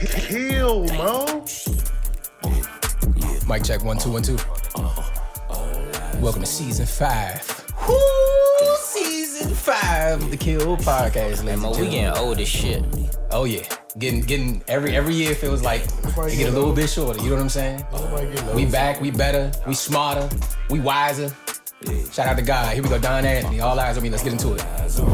Kill, Mo. Mic check 1 2 1 2. Welcome to season 5. Woo! Season 5 of the Kill Podcast, ladies and We gentlemen. getting old as shit. Oh yeah, getting every year feels like it get a little bit shorter. You know what I'm saying? We back, we better, we smarter, we wiser. Shout out to God. Here we go, Don Anthony. All eyes on me. Let's get into it.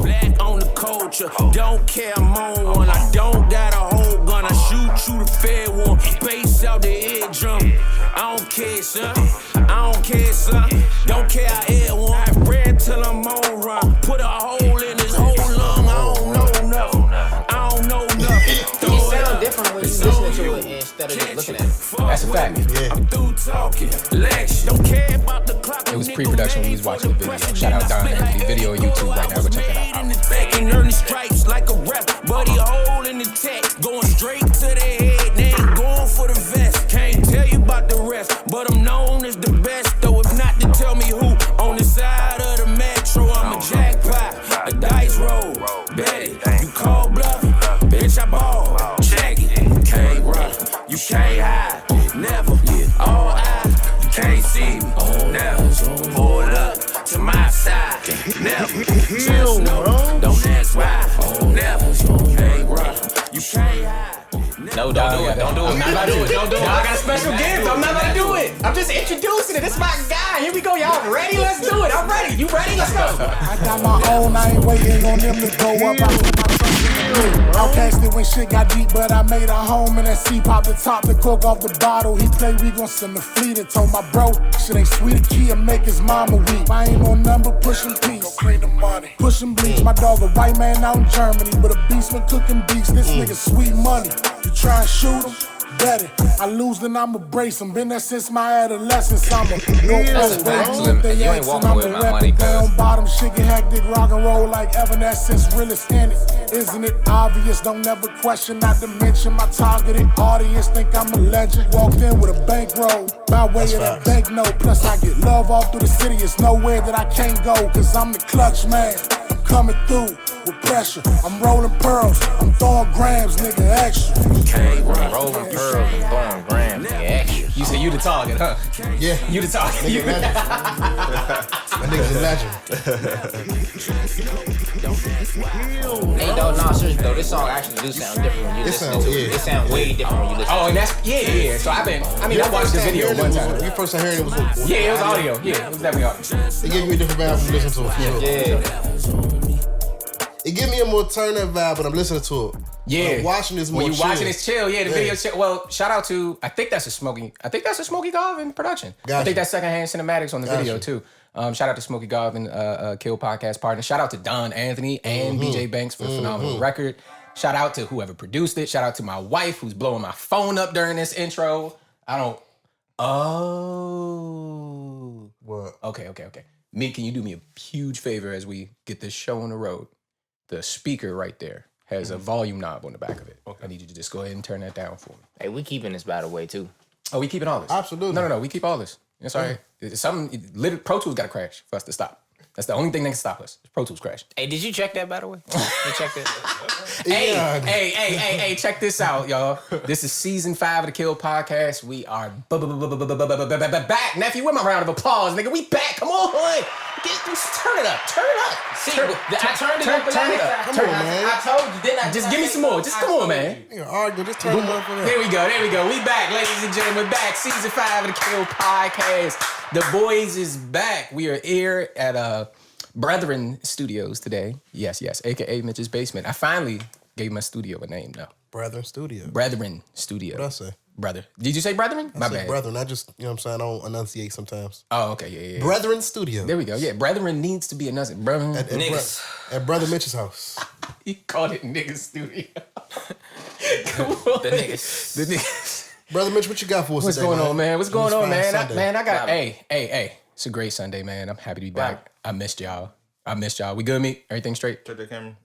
Black on the culture, don't care, I'm on one. I don't got a whole gun, I shoot you the fair one. Space out the eardrum. I don't care, son. I don't care, son. Don't care, I air one. I ran till I'm on run. Put a hole in his whole lung. I don't know nothing. I don't know nothing. It sounds different when you listen to it instead of just looking at it. That's a fact. Yeah. I'm through talking. Lex, don't care about the clock. It was pre-production when we was watching the video. Shout out Don Anthony. Video on YouTube right now. Go check that out. In his back and earning stripes like a rep. Buddy, a hole in the tech. Going straight to the head. They ain't going for the vest. Can't tell you about the rest. But I'm known as the best. Though if not to tell me who. On the side of the metro, I'm a jackpot. A dice roll. Bet it. You call bluff. Bitch, I ball. Check it. Can't run. You can't hide. Never. All eyes. You can't see me. Never. Pull up to my side. Never. Just know. Don't ask why. Never. Can't run. You can't hide. No, don't do it. Don't do it. I'm not about to do it. Don't do it. I got a special gift. I'm not about to do it. I'm just introducing it. This is my guy. Here we go. Y'all ready? Let's do it. I'm ready. You ready? Let's go. I got my own, I ain't waiting on them to go up. I put my trust in the blue. Outcast it when shit got deep, but I made a home and that C pop the top, the cork off the bottle. He play, we gon' send the fleet and told my bro, shit ain't sweet, a key and make his mama weep. I ain't on number, pushing peace. Go clean the money. Pushing bleach, my dog a white man out in Germany, but a beast when cooking beats, this nigga sweet money. You try and shoot him? Bet it. I lose, then I'ma brace him. Been there since my adolescence. I'm a That's a fact, Slim. You ain't walking with my money, cuz. down bottom, shit get hectic, rock and roll like Evanescence, realest in it. Isn't it obvious? Don't never question, not to mention my targeted audience. Think I'm a legend. Walked in with a bankroll, by way of that banknote. Plus I get love all through the city. It's nowhere that I can't go, cause I'm the clutch man. I'm coming through with pressure. I'm rolling pearls. I'm throwing grams, nigga, extra. Can't run. Rolling pearls and throwing grams. The extra. You say you the target, huh? Yeah. You the target. Nigga legend. My nigga's a legend. Hey, no, seriously though, this song actually do sound different when you listen to it. It sounds way different when you listen. Oh, and that's yeah. So I watched the video one time. You first time hearing it was Yeah, it was audio. Yeah, it was definitely audio. It gave me a different vibe from listening to it. Yeah. It give me a more turn that vibe when I'm listening to it. Yeah, when I'm watching this more when you chill. watching it's chill. Yeah, the video chill. Well, shout out to I think that's a Smokey Garvin production. Gotcha. I think that's secondhand cinematics on the Gotcha. video too. Shout out to Smokey Garvin, Kill Podcast partner. Shout out to Don Anthony and BJ Banks for the phenomenal record. Shout out to whoever produced it. Shout out to my wife who's blowing my phone up during this intro. What? Okay. Meek, can you do me a huge favor as we get this show on the road? The speaker right there has a volume knob on the back of it. Okay. I need you to just go ahead and turn that down for me. Hey, we keeping this by the way too. Oh, we keeping all this? Absolutely. No, we keep all this. It's all right. It's something, Pro Tools got to crash for us to stop. That's the only thing that can stop us. Pro Tools crash. Hey, did you check that by the way? You checked that? Hey, check this out, y'all. This is season 5 of the Kill Podcast. We are back. Nephew, where my round of applause, nigga? We back. Come on. Turn it up. See, I turned it up. Turn it up. Come on, man. I told you, didn't I? Just give me some more. Just come on, man. You can argue. Just turn it up for There we go. We back, ladies and gentlemen. Back. Season 5 of the Kill Podcast. The boys is back. We are here at Brethren Studios today. Yes, aka Mitch's basement. I finally gave my studio a name now. Brethren Studio. Brethren Studio. What'd I say? Brother. Did you say brethren? My bad. Brethren. I just, you know what I'm saying? I don't enunciate sometimes. Oh, okay, yeah. Brethren Studio. There we go. Yeah, brethren needs to be enunciated. Brethren. At Niggas. at Brother Mitch's house. He called it niggas studio. Come on. The niggas. The niggas. Brother Mitch, what you got for us What's today, going on, man? What's going on, man? Sunday. I got, hey. It's a great Sunday, man. I'm happy to be back. I missed y'all. We good, me? Everything straight? Check the camera.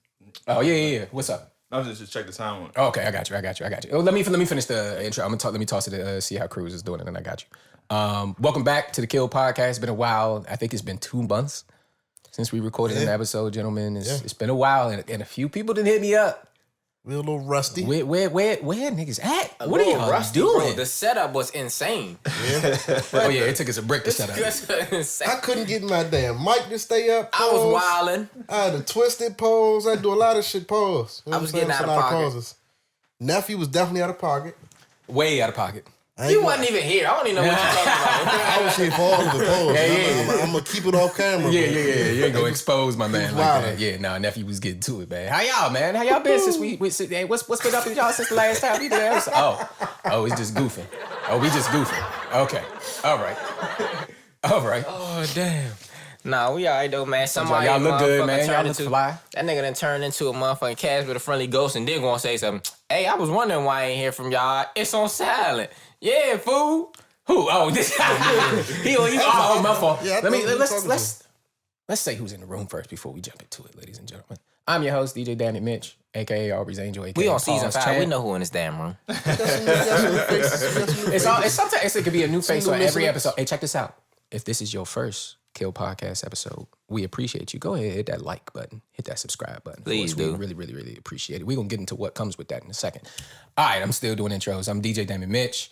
Oh, yeah. What's up? No, just check the time on it. Oh, okay, I got you. Oh, let me finish the intro. Let me toss it to see how Cruz is doing, and then I got you. Welcome back to the Kill Podcast. It's been a while. I think it's been 2 months since we recorded an episode, gentlemen. It's been a while, and a few people didn't hit me up. We're a little rusty. Where niggas at? What are little y'all rusty, doing? Bro. The setup was insane. Oh yeah, it took us a break to set up. I couldn't get my damn mic to stay up. I was wilding. I had a twisted pose. I do a lot of shit pose. You know I was what I'm getting saying? out of pocket. Poses. Nephew was definitely out of pocket. Way out of pocket. You wasn't even here. I don't even know what you're talking about. I was here for all of the pose. Yeah. I'm gonna keep it off camera. Yeah. You ain't gonna expose my man like that. Yeah, nah, nephew was getting to it, man. How y'all, man? How y'all been since hey, what's been up with y'all since the last time we did that? Oh, it's just goofing. Oh, we just goofing. Okay. All right. Oh, damn. Nah, we all right, though, man. Somebody y'all look good, man. Y'all look fly. That nigga done turned into a motherfucking cast with a friendly ghost and then gonna say something. Hey, I was wondering why I ain't hear from y'all. It's on silent. Yeah, fool. Who? Oh, this. Oh, my fault. Yeah, let's say who's in the room first before we jump into it, ladies and gentlemen. I'm your host, DJ Damn It Mitch, aka Aubrey's Angel. AKA We on season 5. Champ. We know who in this damn room. Sometimes it could be a new face on every episode. Hey, check this out. If this is your first Kill Podcast episode, we appreciate you. Go ahead, hit that like button, hit that subscribe button. Please do. We really appreciate it. We're gonna get into what comes with that in a second. All right, I'm still doing intros. I'm DJ Damn It Mitch.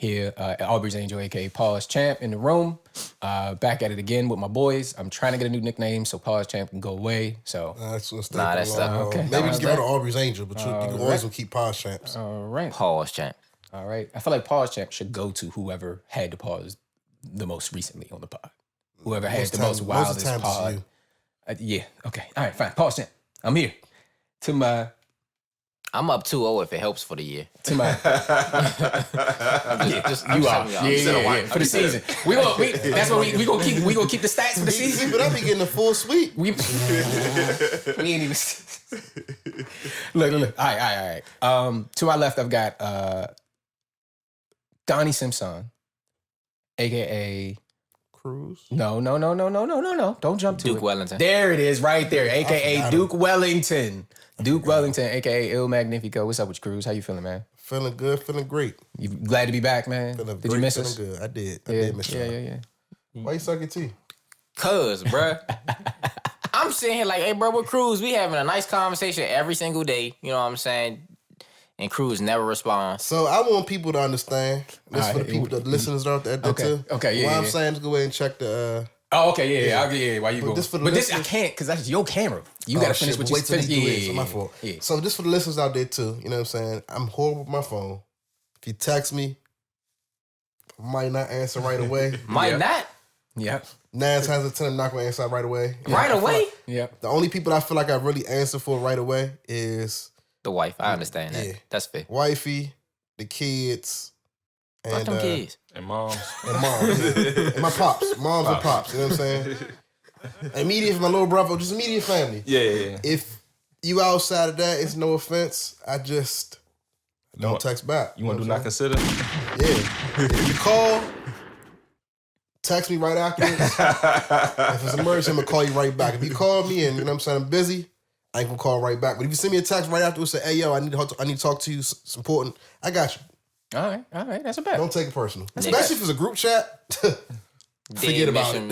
Here at Aubrey's Angel, aka Pause Champ, in the room. Back at it again with my boys. I'm trying to get a new nickname so Pause Champ can go away. So that's what's that's okay. Maybe just give it to Aubrey's Angel, but you can always gonna keep Pause Champs. All right. Pause Champ. All right. I feel like Pause Champ should go to whoever had the pause the most recently on the pod. Whoever has the most wildest pod. Yeah. Okay. All right. Fine. Pause Champ. I'm here. To my. I'm up 2-0 if it helps for the year. To my. You are. Yeah. For the season. That's what we gonna keep. We gonna keep the stats for the season. But I be getting a full sweep. We ain't even. Look. All right. To my left, I've got Donnie Simpson, aka Cruz. No. Don't jump to Duke it. Wellington. There it is, right there, aka Duke Wellington. Duke Wellington, aka Il Magnifico. What's up with you, Cruz? How you feeling, man? Feeling good, feeling great. You glad to be back, man? Did you miss us? Feeling good. I did. I did miss you. Yeah. Why you suck your teeth? Cuz, bruh. I'm sitting here like, hey, bro, with Cruz, we having a nice conversation every single day. You know what I'm saying? And Cruz never responds. So I want people to understand. This for the people, the listeners out there too. Okay, What I'm saying is go ahead and check the. Oh, okay, yeah. Why you go? But this I can't because that's your camera. You gotta finish what you finish. It's my fault. Yeah. So this for the listeners out there too. You know what I'm saying? I'm horrible with my phone. If you text me, I might not answer right away. Might not. Yeah. 9 times out of 10, I'm not gonna answer right away. Right away? Yeah. The only people I feel like I really answer for right away is the wife. I understand that. Yeah. That's fair. wifey, the kids, Fuck them kids. And moms. And my pops. Moms and pops. You know what I'm saying? Immediate for my little brother, just immediate family. Yeah. If you outside of that, it's no offense. I just don't text back. You want to do not consider? Yeah. If you call, text me right afterwards. If it's an emergency, I'm going to call you right back. If you call me and, you know what I'm saying, I'm busy, I ain't going to call right back. But if you send me a text right afterwards, say, hey, yo, I need to talk to you. It's important. I got you. All right. That's a bet. Don't take it personal. Especially if it's a group chat. Forget about it.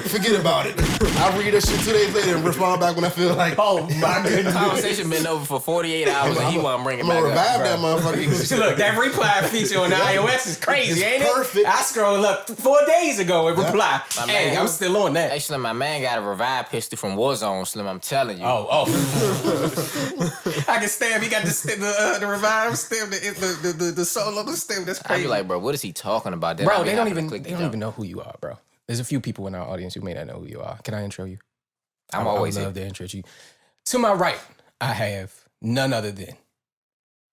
Forget about it. I'll read that shit 2 days later and respond back when I feel like, oh my goodness. Conversation been over for 48 hours and he want to bring it back I'm going to revive up. that motherfucker. Look, that reply feature on the iOS is crazy, ain't it? Perfect. I scrolled up 4 days ago and reply. Hey, I'm still on that. Hey, Slim, my man got a revive pistol from Warzone, Slim, I'm telling you. Oh. I can stab. He got the revive stem, the solo stem. That's crazy. I be like, bro, what is he talking about? Then Bro, they don't even know who you are, bro. There's a few people in our audience who may not know who you are. Can I intro you? I would love to intro you. To my right, I have none other than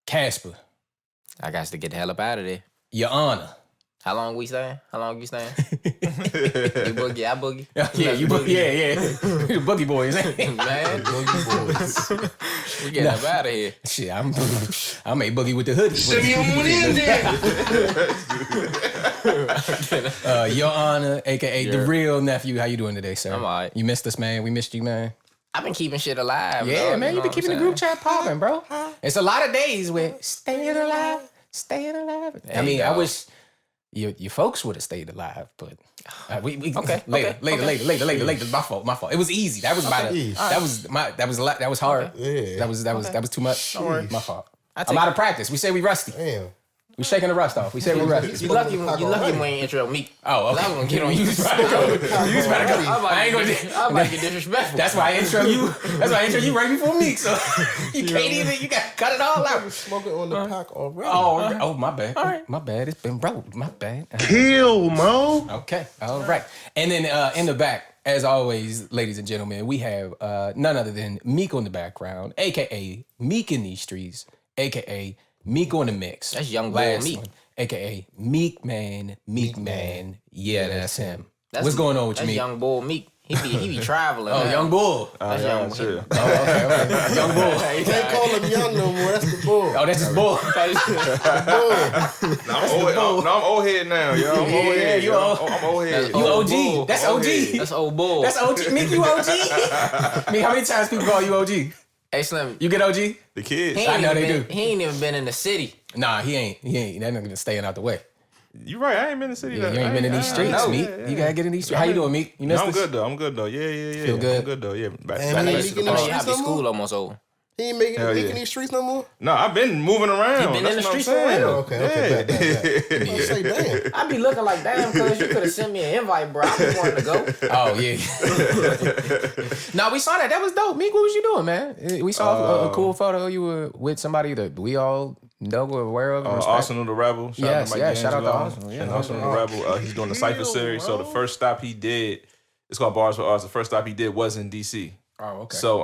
Casper. I got to get the hell up out of there. Your Honor. How long we staying? You boogie, I boogie. Yeah, you boogie. Yeah. The boogie boys, ain't it? Man, boogie boys. We getting up out of here. Shit, I'm a boogie with the hoodie. Your Honor, aka the real nephew. How you doing today, sir? I'm all right. You missed us, man. We missed you, man. I've been keeping shit alive. Yeah, dog, man. You've been keeping the group chat popping, bro. It's a lot of days with staying alive. I mean, I wish your folks would have stayed alive, but we Okay, later. My fault. It was easy. That was that was hard. Yeah. That was too much. My fault. I'm take out of practice. We say we rusty. Damn. We shaking the rust off. We say we rusty. You lucky when you intro me. Oh, okay. I was gonna get on you. You just better go. I ain't gonna. I'm about to get disrespectful. That's why I intro you. That's why I intro you right before me. So you can't even. You got to cut it all out. Smoking on the pack already. Oh, my bad. All right, my bad. It's been rolled. My bad. Kill, Mo. Okay, all right. And then in the back, as always, ladies and gentlemen, we have none other than Mique on the background, aka Mique in these streets, aka MiqueOnTheMix. That's young boy Meek. AKA Meek Man. Yeah, that's him. What's going on with you, Meek? Meek? Young boy Meek. He be traveling. Oh, man. young bull. That's young boy. Oh, okay. Young bull. You can't call him young no more. That's the bull. Oh, that's his bull. I'm old head now, yo. I'm old head. You old. I'm old head. You OG. That's OG. That's old bull. That's OG. Meek, you OG? Meek, how many times people call you OG? Hey, Slim. You get OG? The kids. He I ain't know even they been, do. He ain't even been in the city. Nah, he ain't. That nigga staying out the way. You right. I ain't been in the city. Yeah, you ain't been in these streets, Meek. You gotta get in these streets. How you doing, Meek? You missed I'm us? good though. Yeah. Feel good? I'm good though. Yeah. Back And he to ain't the making I the mean, car. streets happy no school more? almost over. He ain't making Hell yeah. these streets no more? No, I've been moving around. He been in That's the what I'm streets for saying. real? Okay, bet. I say, damn. I be looking like, damn, cuz you could have sent me an invite, bro. I just wanted to go. Oh, yeah. No, we saw that. That was dope. Meek, what was you doing, man? We saw a cool photo. You were with somebody that we all know or aware of. And respect. Arsenal the Rebel. Yes, Mike yeah, shout out to D'Angelo. Arsenal. Yeah, And Arsenal the Rebel. He's doing the Cypher series. So the first stop he did, it's called Bars for Us. The first stop he did was in DC. Oh, okay. So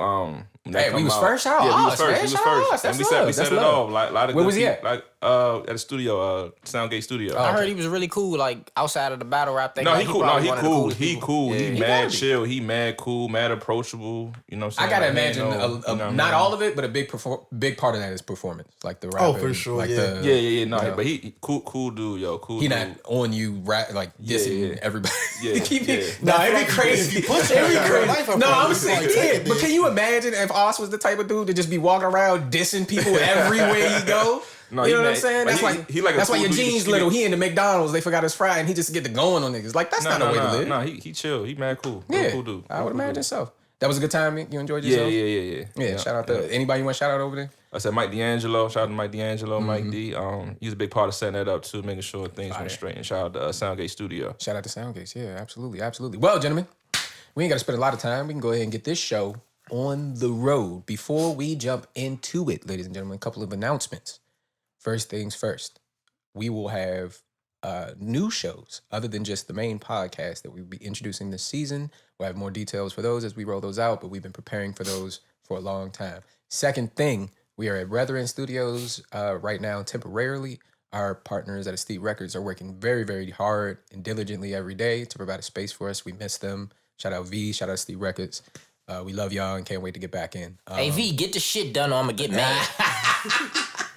when that Hey, we come was out- first? Shout out Yeah, we was us, first. man. We was Shout out us. first. That's And we set love. it That's off. love. A lot of Where good was he people, at? at the studio, Soundgate Studio. I heard he was really cool, like outside of the battle rap thing. No, like, he cool. probably He one of the cool. coolest He people. cool. Yeah. He He mad gotta be. chill. He mad cool. Mad approachable. You know what I'm I saying? gotta Like, he imagine ain't no- you know what I not mean? all of it, but a big part of that is performance, like the rap. Oh, for sure, Like yeah. Yeah. No, you know. but he cool dude, yo. Cool. He dude. not on you rap like dissing yeah. everybody. Yeah, Nah, That's it'd right. be crazy. If you push It'd be it, crazy. life up No, on I'm you. saying, Like, take yeah. it, But dude. can you imagine if Oz was the type of dude to just be walking around dissing people everywhere he go? No, you he know what I'm mad- saying? but That's he like a that's why cool your dude. jeans He- little. He in the McDonald's. They forgot his fry, and he just get the going on niggas. Like that's not a way to live. No, he chill. He mad cool. Yeah, Cool dude. I would Cool imagine dude. so. That was a good time. You enjoyed Yeah. yourself. Yeah. Shout out to anybody you want to shout out over there. I said Mike D'Angelo. Shout out to Mike D'Angelo, Mm-hmm. Mike D. He was a big part of setting that up too, making sure things went straight. And shout out to Soundgate Studio. Shout out to Soundgates. Yeah, absolutely. Well, gentlemen, we ain't got to spend a lot of time. We can go ahead and get this show on the road. Before we jump into it, ladies and gentlemen, a couple of announcements. First things first, we will have new shows other than just the main podcast that we'll be introducing this season. We'll have more details for those as we roll those out, but we've been preparing for those for a long time. Second thing, we are at Brethren Studios right now temporarily. Our partners at Esteep Records are working very, very hard and diligently every day to provide a space for us. We miss them. Shout out V, shout out Esteep Records. We love y'all and can't wait to get back in. Hey V, get the shit done or I'm gonna get mad.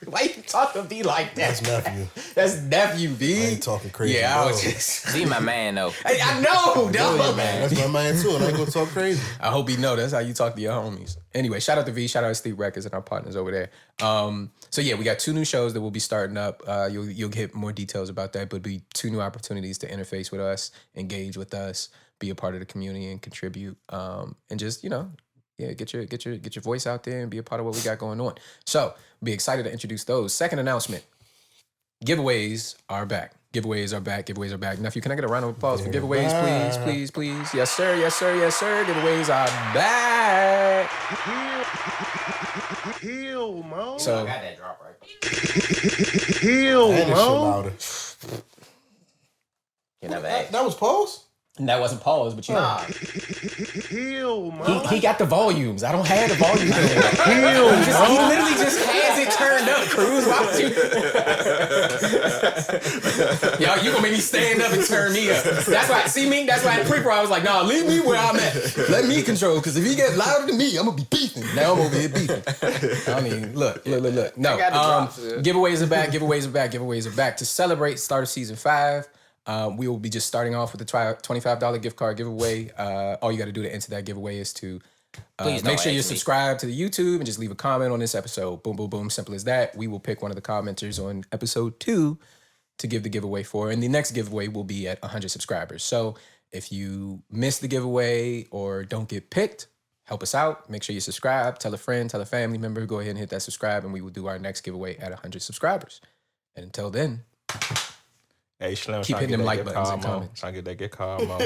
Why you talking to me like that? That's nephew. That's nephew, V. I ain't talking crazy. Yeah, I no. was just... V my man though. Hey, I know, Oh, dog. yeah, man. That's my man too, and I ain't gonna talk crazy. I hope he know that's how you talk to your homies. Anyway, shout out to V, shout out to Steve Records and our partners over there. So yeah, we got 2 new shows that will be starting up. You'll get more details about that, but it'll be 2 new opportunities to interface with us, engage with us, be a part of the community and contribute. And just, get your voice out there and be a part of what we got going on. So be excited to introduce those. Second announcement. Giveaways are back. Giveaways are back. Nephew, can I get a round of applause for giveaways, please? Yes, sir. Giveaways are back. Kill, Mo. So Got that drop right. Kill, And this shit Mo. louder. You never asked. That was pause? that wasn't pause, but Kill, Mo. he got the volumes. I don't have the volumes. Kill, He literally just has it turned up. Cruz, why would you? Yo, you gonna make me stand up and turn me up. That's why. See me? That's why in pre-pro I was like, nah, leave me where I'm at. Let me control. Because if he get louder than me, I'm gonna be beefing. Now I'm over here beefing. I mean, look. No, got the drops, yeah. giveaways are back. To celebrate start of season 5. We will be just starting off with the $25 gift card giveaway. All you got to do to enter that giveaway is to Please make don't sure you ask me. subscribe to the YouTube and just leave a comment on this episode. Boom, boom, boom. Simple as that. We will pick one of the commenters on episode 2 to give the giveaway for. And the next giveaway will be at 100 subscribers. So if you miss the giveaway or don't get picked, help us out. Make sure you subscribe. Tell a friend, tell a family member. Go ahead and hit that subscribe, and we will do our next giveaway at 100 subscribers. And until then, hey, Slim, keep hitting them like buttons and comments. Trying to get that gift card, Mo.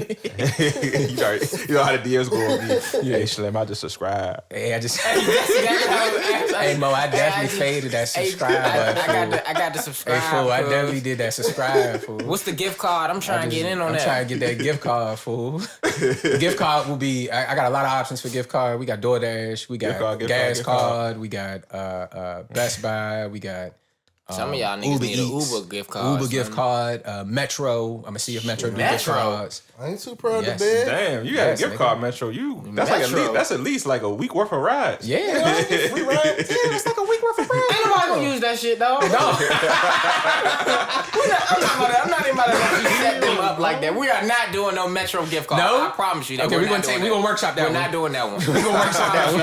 you know how the deals go with me. Hey, Slim, I just subscribe. Hey, hey, Mo, I definitely faded that subscribe button. I got the subscribe. Hey, fool, I definitely did that subscribe, fool. What's the gift card? I'm trying to get in on that. I'm trying to get that gift card, fool. The gift card will be, I got a lot of options for gift card. We got DoorDash, we got gas card, we got Best Buy, we got some of y'all niggas need an Uber gift card. Uber gift card, Metro. I'm gonna see if Metro do gift cards. I ain't too proud Yes. of bed. Damn, you got a gift card, Metro. That's at least like a week worth of rides. Yeah, free ride. Yeah, it's like a week worth of rides. Ain't nobody gonna use that shit, dog. I'm not even about to let you set them up like that. We are not doing no Metro gift card. No? I promise you that. Okay, we're gonna workshop that We're one. not doing that one. We're gonna workshop that one.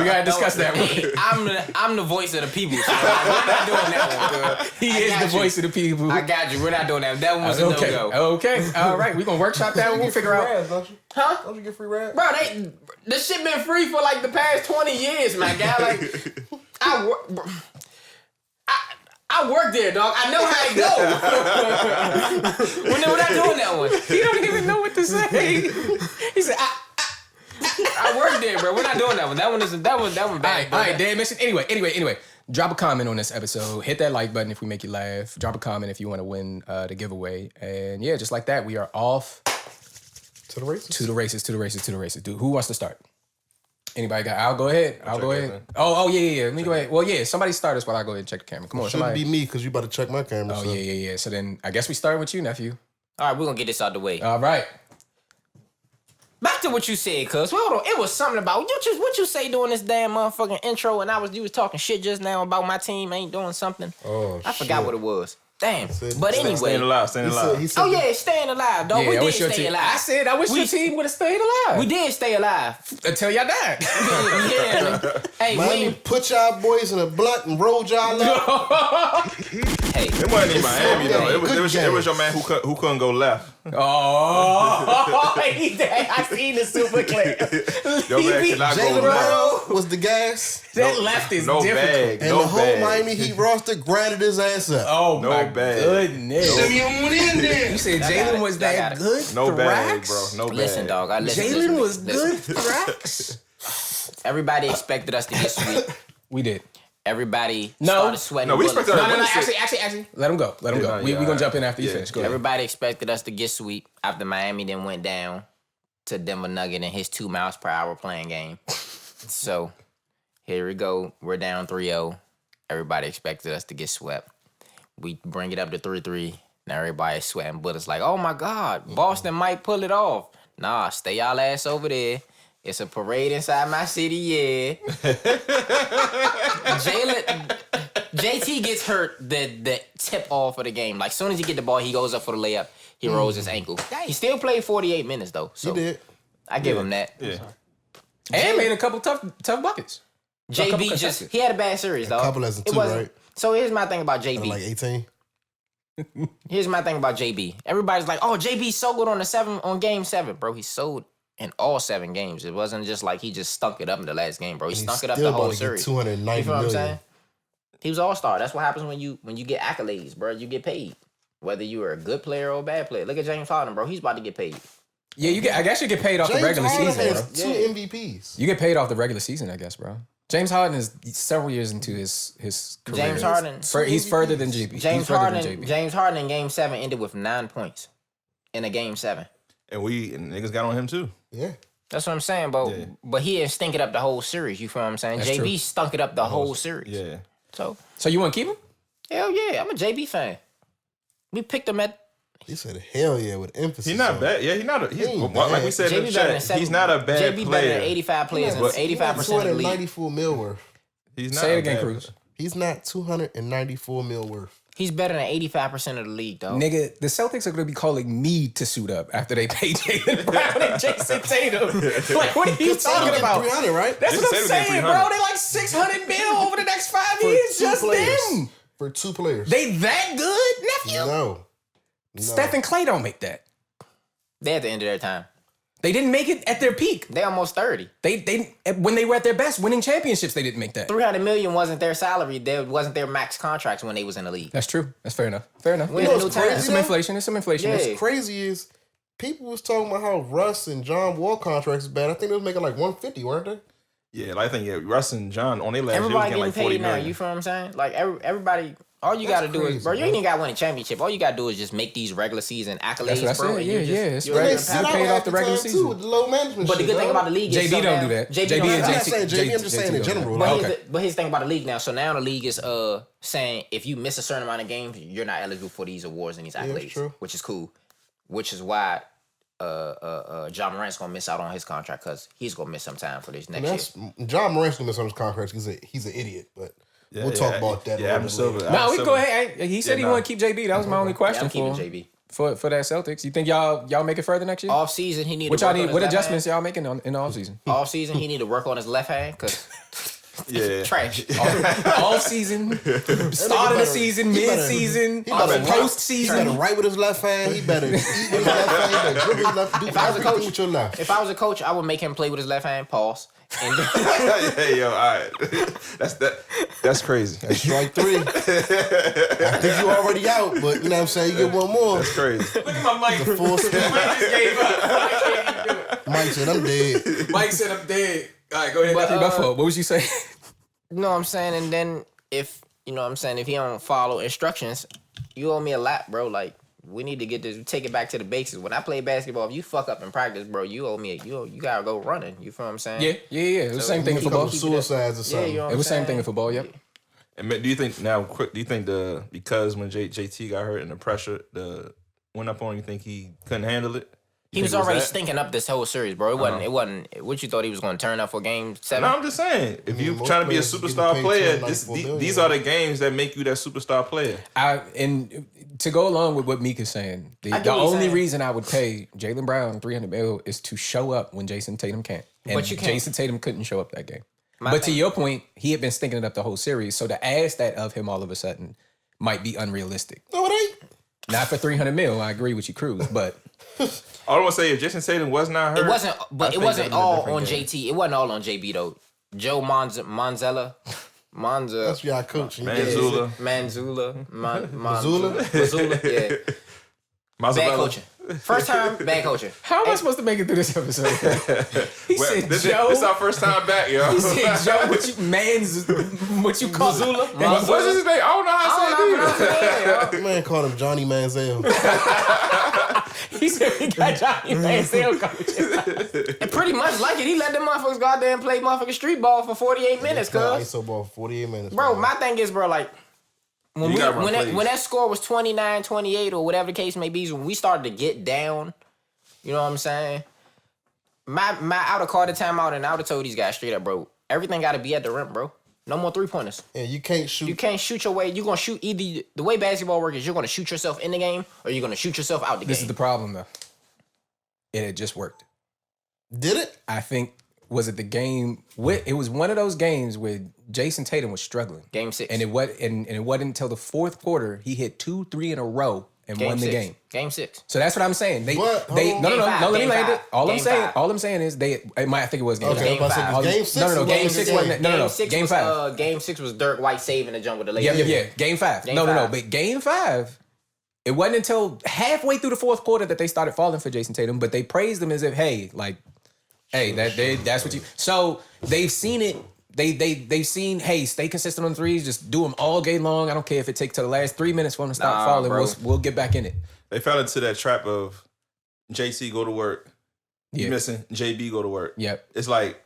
We gotta discuss that one. I'm the voice of the people. So we're not doing that one. He is the voice of the people. I got you. We're not doing that. That one was a no-go. Okay. All right. We're going to workshop that one. We'll figure out. Rides, don't you? Huh? Don't you get free rides? Bro, this shit been free for like the past 20 years, my guy. Like, I work there, dog. I know how it go. We're not doing that one. He don't even know what to say. He said, I work there, bro. We're not doing that one. That one bad. All right, damn mission. Anyway. Drop a comment on this episode. Hit that like button if we make you laugh. Drop a comment if you want to win the giveaway. And yeah, just like that, we are off To the races? to the races. Dude, who wants to start? Anybody got? I'll go ahead. I'll go ahead. It, Oh, yeah. Let me go ahead. Well, yeah, somebody start us while I go ahead and check the camera. Come on, Shouldn't somebody. be me because you about to check my camera. Oh, so. yeah. So then I guess we start with you, nephew. All right, we're going to get this out the way. All right. Back to what you said, cuz. Hold on. It was something about what you say doing this damn motherfucking intro, and you was talking shit just now about my team ain't doing something. Oh, I forgot what it was. Damn. Said- But anyway. Staying alive. He said Oh yeah, staying alive, dog. Yeah, We I did wish your stay team. alive. I said I wish your team would have stayed alive. We did stay alive. Until y'all died. Yeah. Hey, Miami put y'all boys in a blunt and rolled y'all out. hey. It wasn't in Miami though. It Good was your man who couldn't go left. Oh, I seen the super clip. Your man cannot go Jalen left. Brown was the gas. That left is No difficult. bag. And No the whole bag. Miami Heat roster grinded his ass up. Oh No my bag. goodness. You You said I got Jalen it. was I that got it. good? No bag, Thrax? bro. No bag. Listen, dog. I listen. Jalen was listen. good Thrax? Everybody expected us to get sweet. We did. Everybody No. started sweating. No, we bullets. expected No, us- actually. Let him go. Yeah, We gonna jump in after you finish. Go ahead. Everybody expected us to get sweet after Miami then went down to Denver Nugget in his 2 miles per hour playing game. So here we go. We're down 3-0. Everybody expected us to get swept. We bring it up to 3-3. Now everybody's sweating bullets like, oh my God, Boston might pull it off. Nah, stay y'all ass over there. It's a parade inside my city, yeah. JT gets hurt the tip off of the game. Like, soon as he get the ball, he goes up for the layup. He rolls his ankle. He still played 48 minutes, though. So He did. I give him that. Yeah. And made a couple tough buckets. couple JB contested. he had a bad series, dog. couple as a It two, wasn't- right? So here's my thing about JB. Like 18. Here's my thing about JB. Everybody's like, oh, JB's so good on game 7. Bro, he sold in all 7 games. It wasn't just like he just stunk it up in the last game, bro. He stunk it up the whole series. 290 You feel what I'm million. saying? He was all-star. That's what happens when you get accolades, bro. You get paid. Whether you are a good player or a bad player. Look at James Harden, bro. He's about to get paid. Yeah, I guess you get paid off James the regular Harden season, has bro. 2 MVPs. You get paid off the regular season, I guess, bro. James Harden is several years into his career. James Harden. He's further than JB. James Harden in game 7 ended with 9 points in a game 7. And niggas got on him too. Yeah. That's what I'm saying, but he didn't stink it up the whole series. You feel what I'm saying? That's JB true. stunk it up the whole series. Yeah. So you want to keep him? hell yeah, I'm a JB fan. We picked him at. He said hell yeah with emphasis. He's not on bad. Yeah, he's not. He ain't Like bad. we said in JB the better than chat, he's not a bad JB better player. than 85 players and it. 85% of the league. 294 mil worth. He's not Say it a again, bad Cruz. player. He's not 294 mil worth. He's better than 85% of the league, though. Nigga, the Celtics are going to be calling me to suit up after they pay Jaylen Brown and Jason Tatum. Like, what are you talking about? 300, right? That's They what said I'm it was saying, 300. bro. They like 600 mil over the next 5 For years. 2 Just players. them. for 2 players. They that good, nephew? No. Steph and Clay don't make that. They at the end of their time. They didn't make it at their peak. They almost 30. They when they were at their best, winning championships, they didn't make that. $300 million wasn't their salary. That wasn't their max contracts when they was in the league. That's true. That's fair enough. Fair enough. We in a new time. There's some inflation. There's some inflation. Yeah. What's crazy is people was talking about how Russ and John Wall contracts is bad. I think they was making like 150, weren't they? Yeah, like, I think Russ and John on their last year was Everybody getting like getting 40 paid now. million. You feel what I'm saying? Like everybody. All you That's got to do is, crazy, bro. You man. ain't even got to win a championship. All you got to do is just make these regular season accolades, That's what I bro. said. and Yeah, you just, yeah. It's you're right. a They champion. paid off the regular time, season. too, with the low management. But the shit, good thing dog. about the league is JB don't do that. JB JB don't and do I'm that. not saying JB. I'm just saying in general. But, Like, but here's the thing about the league now. So now the league is saying if you miss a certain amount of games, you're not eligible for these awards and these accolades, true. which is cool. Which is why John Morant's gonna miss out on his contract because he's gonna miss some time for this next year. John Morant's gonna miss on his contract. He's an idiot, but we'll talk about that. Yeah, a Adam little bit Silver. later. No, we go ahead. He said he wanted to keep JB. That was my only Yeah, question I'm keeping for him. JB. For that Celtics. You think y'all make it further next year? Off season, he need What to y'all work need? on his What left adjustments hand. y'all making in the off season? Off season, he need to work on his left hand because Yeah. trash. Off season, start of the season, mid season, better post He better season. write with his left hand. He better eat with his left hand. He better dribble his left. Do If I was a everything coach, with your left. If I was a coach, I would make him play with his left hand. Pause. And Hey, yo, all right. That's crazy. That's strike 3. I think you already out, but you know what I'm saying? You get one more. That's crazy. Look at my mic. Full speed. Mike just gave up. I can't even do it. Mike said, I'm dead. Mike said I'm dead. All right, go ahead. But, Nephew Buffalo. What was you saying? you know what I'm saying? And then if you know what I'm saying, if he don't follow instructions, you owe me a lap, bro. Like we need to get this, take it back to the basics. When I play basketball, if you fuck up in practice, bro, you owe me. You gotta go running. You feel what I'm saying? Yeah. It was the same thing in He football. comes suicides or Yeah, something. you know what It I'm was the same saying? thing in football. Yep. And do you think now? Quick, do you think because when JT got hurt and the pressure went up on him, you think he couldn't handle it? He was already stinking up this whole series, bro. It wasn't. What you thought he was going to turn up for Game 7? No, I'm just saying. If you're most trying to be a players getting superstar paid player, $294 million. these are the games that make you that superstar player. And to go along with what Meek is saying, the I get what he's only saying. reason I would pay Jaylen Brown $300 million is to show up when Jason Tatum can't. And But you can't. Jason Tatum couldn't show up that game. My But to thing- your point, he had been stinking it up the whole series. So to ask that of him all of a sudden might be unrealistic. No, it ain't. Not for $300 million. I agree with you, Cruz. But All I want to say, if Jason Tatum was not hurt, It wasn't, but I it think wasn't that'd been a all different on game. JT. It wasn't all on JB though. Joe Monzella, That's y'all coach. Manzula. Mazzulla, yeah. Bad Mazzarella. coaching. First time, bad coaching. how am I supposed to make it through this episode? He Well, said, this Joe. is our first time back, yo. He said, Joe, what you call Mazzulla. What's his name? I don't know how to say it either. Man called him Johnny Manziel. He said we got Johnny Manziel coaching. And pretty much like it. He let them motherfuckers go out there and play motherfucking street ball for 48 minutes, cuz. ISO ball for 48 minutes. Bro, man. my thing is, bro, like, when You gotta run plays. when that score was 29-28 or whatever the case may be, when we started to get down, you know what I'm saying? My I would have called the timeout and I would have told these guys straight up, bro, everything got to be at the rim, bro. No more 3-pointers. And you can't shoot. You can't shoot your way. You're going to shoot either, the way basketball works is you're going to shoot yourself in the game or you're going to shoot yourself out the This is game. the problem, though. It had just worked. Did it? I think, was it the game? It was one of those games where Jason Tatum was struggling. Game 6. And it wasn't until the fourth quarter he hit 2-3 in a row and Game won the 6. game. Game 6. So that's what I'm saying. They What? no. Game five, Let me game land it. five. All I'm saying is I think it was game Okay, five. I'm about to say, Game 'cause All game this- 6 no, was game 6 wasn't. the No. Six Game was, 5. Game 6 was Dirk White saving the jump with the late. Yeah. Game 5. Game No. five. But game 5, it wasn't until halfway through the fourth quarter that they started falling for Jason Tatum. But they praised him as if, that's what you. So they've seen it. They've seen, hey, stay consistent on threes. Just do them all game long. I don't care if it takes to the last 3 minutes for them to stop Nah, falling. bro. We'll get back in it. They fell into that trap of JC go to work, you Yeah. missing JB go to work. Yep. It's like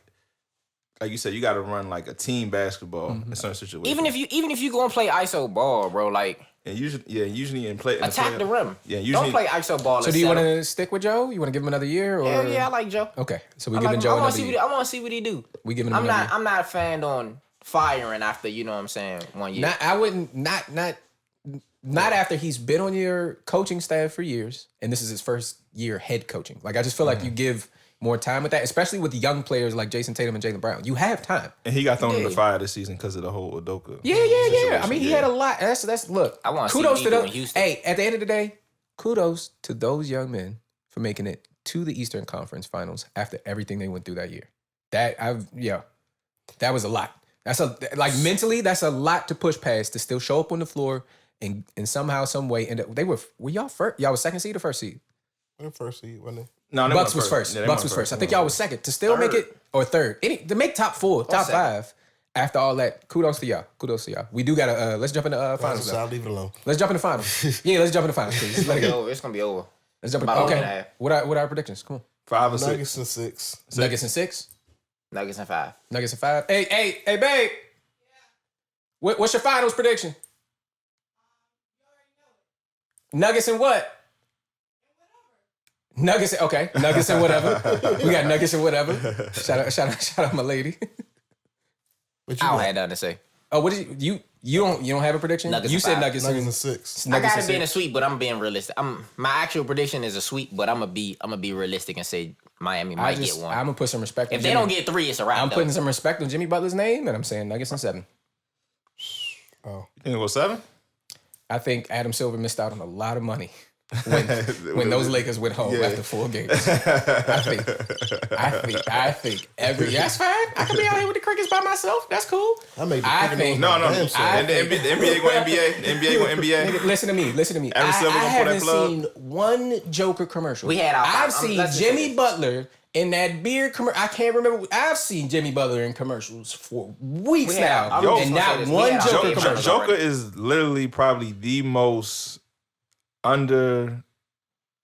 you said, you got to run like a team basketball in certain situations. Even if you go and play ISO ball, bro, like and usually in play attack the rim. Yeah, usually Don't play ISO ball. So do you want to stick with Joe? You want to give him another year? Or? Hell yeah, I like Joe. Okay, so we I giving like, Joe I want another to see year. I want to see what he do. We giving him I'm another not. year. I'm not a fan on firing after, you know what I'm saying, 1 year. I wouldn't not after he's been on your coaching staff for years, and this is his first year head coaching. Like I just feel like you give more time with that, especially with young players like Jason Tatum and Jaylen Brown. You have time. And he got thrown in the fire this season because of the whole Udoka. Yeah. I mean, he had a lot. That's look. I want to see kudos to Nico in those. Houston. Hey, at the end of the day, kudos to those young men for making it to the Eastern Conference Finals after everything they went through that year. That was a lot. Mentally, that's a lot to push past to still show up on the floor and somehow, some way, and they were y'all first? Y'all was second seed or first seed? First seed, wasn't it? No, they Bucks went was first. Yeah, they Bucks went was first. I think y'all was second to still make it, or third. To make top four, top second. five. After all that, kudos to y'all. We do gotta let's jump into finals. So I'll leave it alone. Let's jump into finals. Yeah, let's jump into finals. Please. Let it go. It's gonna be over. Let's jump. About a week and a Okay. half. What are our predictions? Come on. 5 or 6. Nuggets and 6. Nuggets and 6. Nuggets and 5. Nuggets and 5. Hey, babe. What's your finals prediction? Nuggets and what? Nuggets. Okay. Nuggets and whatever. We got Nuggets and whatever. Shout out my lady. What I you don't got? have nothing to say. Oh, what did you don't have a prediction? Nuggets You and said 5. Nuggets Nuggets and and 6. I Nuggets got and to be in a 6. sweep, but I'm being realistic. My actual prediction is a sweep, but I'm gonna be realistic and say Miami might get one. I'm gonna put some respect. If on they Jimmy. don't get 3, it's a wrap. I'm though. putting some respect on Jimmy Butler's name, and I'm saying Nuggets and 7. You think it was 7? I think Adam Silver missed out on a lot of money when those Lakers went home after 4 games. I think every that's fine. I can be out here with the crickets by myself. That's cool. I may be I picking think- those No. damn self. And the NBA go NBA. The NBA go NBA. Nigga, listen to me. Adam Silver I gonna pull that haven't plug? seen one Joker commercial. We had our- I've seen let's just Jimmy say- Butler in that beer commercial. I can't remember. I've seen Jimmy Butler in commercials for weeks We had- now, I'm just and gonna say not this. We one had our Joker favorite commercial. Joker is literally probably the most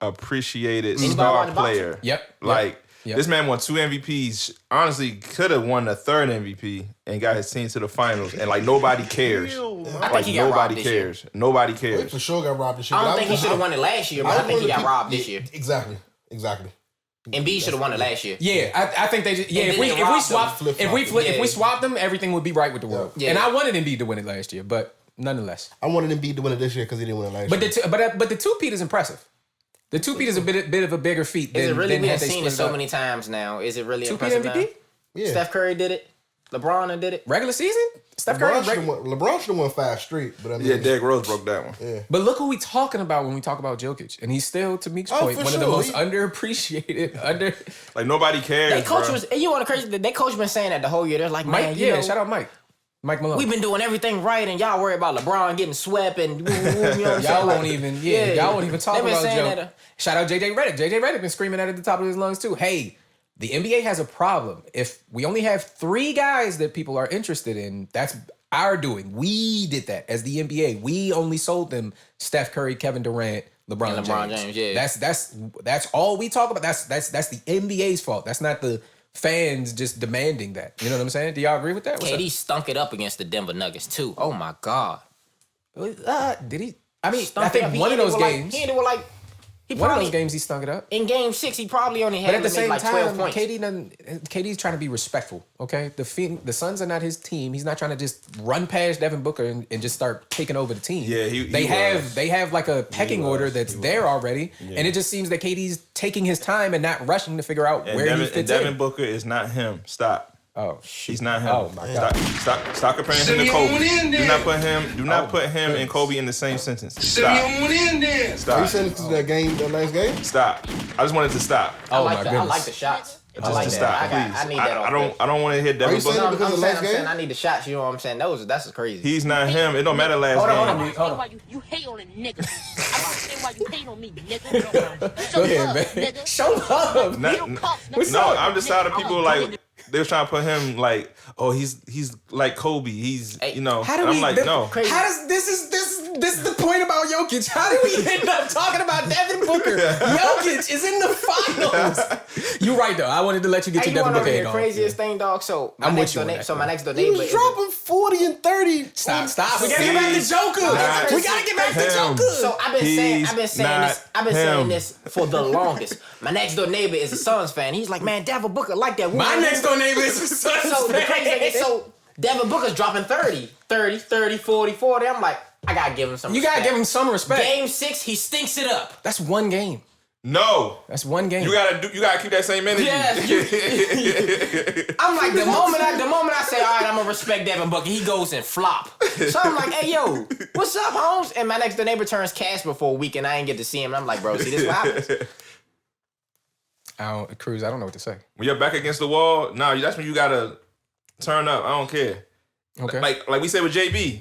underappreciated Anybody star watch boxing? player. Yep. Like Yep. this man won 2 MVPs. Honestly, could have won a 3rd MVP and got his team to the finals. And like nobody cares. I think Like he got robbed nobody this year. cares. Nobody He cares. for sure got robbed this year. I but don't think he was- should have won it last year, but I was think one he of got the robbed people- this year. Exactly. Embiid should have won it last year. Yeah, I think they just And if then we they robbed swap them, if we flip-flop. swap them, everything would be right with the world. Yeah. And I wanted Embiid to win it last year, but nonetheless. I wanted Embiid to win it this year because he didn't win it last But year. the two-peat is impressive. The two-peat is a bit of a bigger feat. Is it really? than We had have they seen it split so up. many times now. Is it really Two-peat impressive MVP? now? Yeah. Steph Curry did it. LeBron did it. Regular season? Steph Curry. LeBron should have won 5 straight, but I mean, Yeah, Derrick Rose broke that one. yeah. But look who we talking about when we talk about Jokic, and he's still, to Meek's Oh, point, for one of the sure. most underappreciated. Like nobody cares. They coach bruh. was. You want to crazy? They coach been saying that the whole year. They're like, man, Mike, you know, shout out Mike Malone. we've been doing everything right, and y'all worry about LeBron getting swept and you know what I'm saying? Y'all Like, won't even, y'all won't even talk They been about saying Joe. that, Shout out JJ Redick. JJ Redick been screaming that at the top of his lungs too. Hey, the NBA has a problem. If we only have 3 guys that people are interested in, that's our doing. We did that as the NBA. We only sold them Steph Curry, Kevin Durant, LeBron James. Yeah. That's all we talk about. That's the NBA's fault. That's not the fans just demanding that. You know what I'm saying? Do y'all agree with that? What's KD stunk it up against the Denver Nuggets too. Oh my god. up? Did he? I mean, Stunk I it think up. He one of ended those with, like- games. he ended with like he One of probably those games he stunk it up. in game 6 he probably only had But at the same like 12 time, points. KD's trying to be respectful. Okay, the Suns are not his team. He's not trying to just run past Devin Booker and just start taking over the team. Yeah, they have like a pecking order that's there already, and it just seems that KD's taking his time and not rushing to figure out where he fits Devin in. Booker is not him. Stop. Oh shit. He's not him. Oh my god. Stop comparing him to Kobe. Do not put him and Kobe in the same sentence. Stop. Are you Stop. saying this is that last game? Stop. I just wanted to stop. Oh I my like goodness. the shots. I Just like to that. stop, I please. need that. I don't want to hear Devin you saying Booker. that because of the last I'm saying game? I need the shots. You know what I'm saying? That's crazy. He's not him. It don't matter last Hold game. on. Hold on. Why you hate on a nigga? I understand why you hate on me, nigga. Go ahead, man. Show love. What's No, up? I'm just tired of people like they was trying to put him like, oh, he's like Kobe. He's Hey, you know. How do I'm we? like, no. Crazy. How does this is the point about Jokic? How do we end up talking about Devin Booker? Jokic is in the finals. You're right though. I wanted to let you get Hey, your you Devin want to Booker know head the on. craziest thing, dog? So I'm with you on that, my next door He neighbor was is dropping 40 and 30. Stop. We gotta get back to Joker. Not We gotta get back to him. Joker. So I've been He's saying not this him. for the longest. My next door neighbor is a Suns fan. He's like, man, Devin Booker like that. My next door neighbor is a Suns So the crazy thing is, fan. so Devin Booker's dropping 30, 40. I'm like, I gotta give him some. You gotta respect. give him some respect. Game 6, he stinks it up. That's one game. No. That's one game. You gotta keep that same energy. Yes. I'm like, the moment I say, all right, I'm gonna respect Devin Booker, he goes and flop. So I'm like, hey, yo, what's up, Holmes? And my next door neighbor turns Casper for a week, and I ain't get to see him. And I'm like, bro, see, this what happens. Cruz, I don't know what to say. When you're back against the wall, that's when you gotta turn up. I don't care. Okay. Like we said with JB.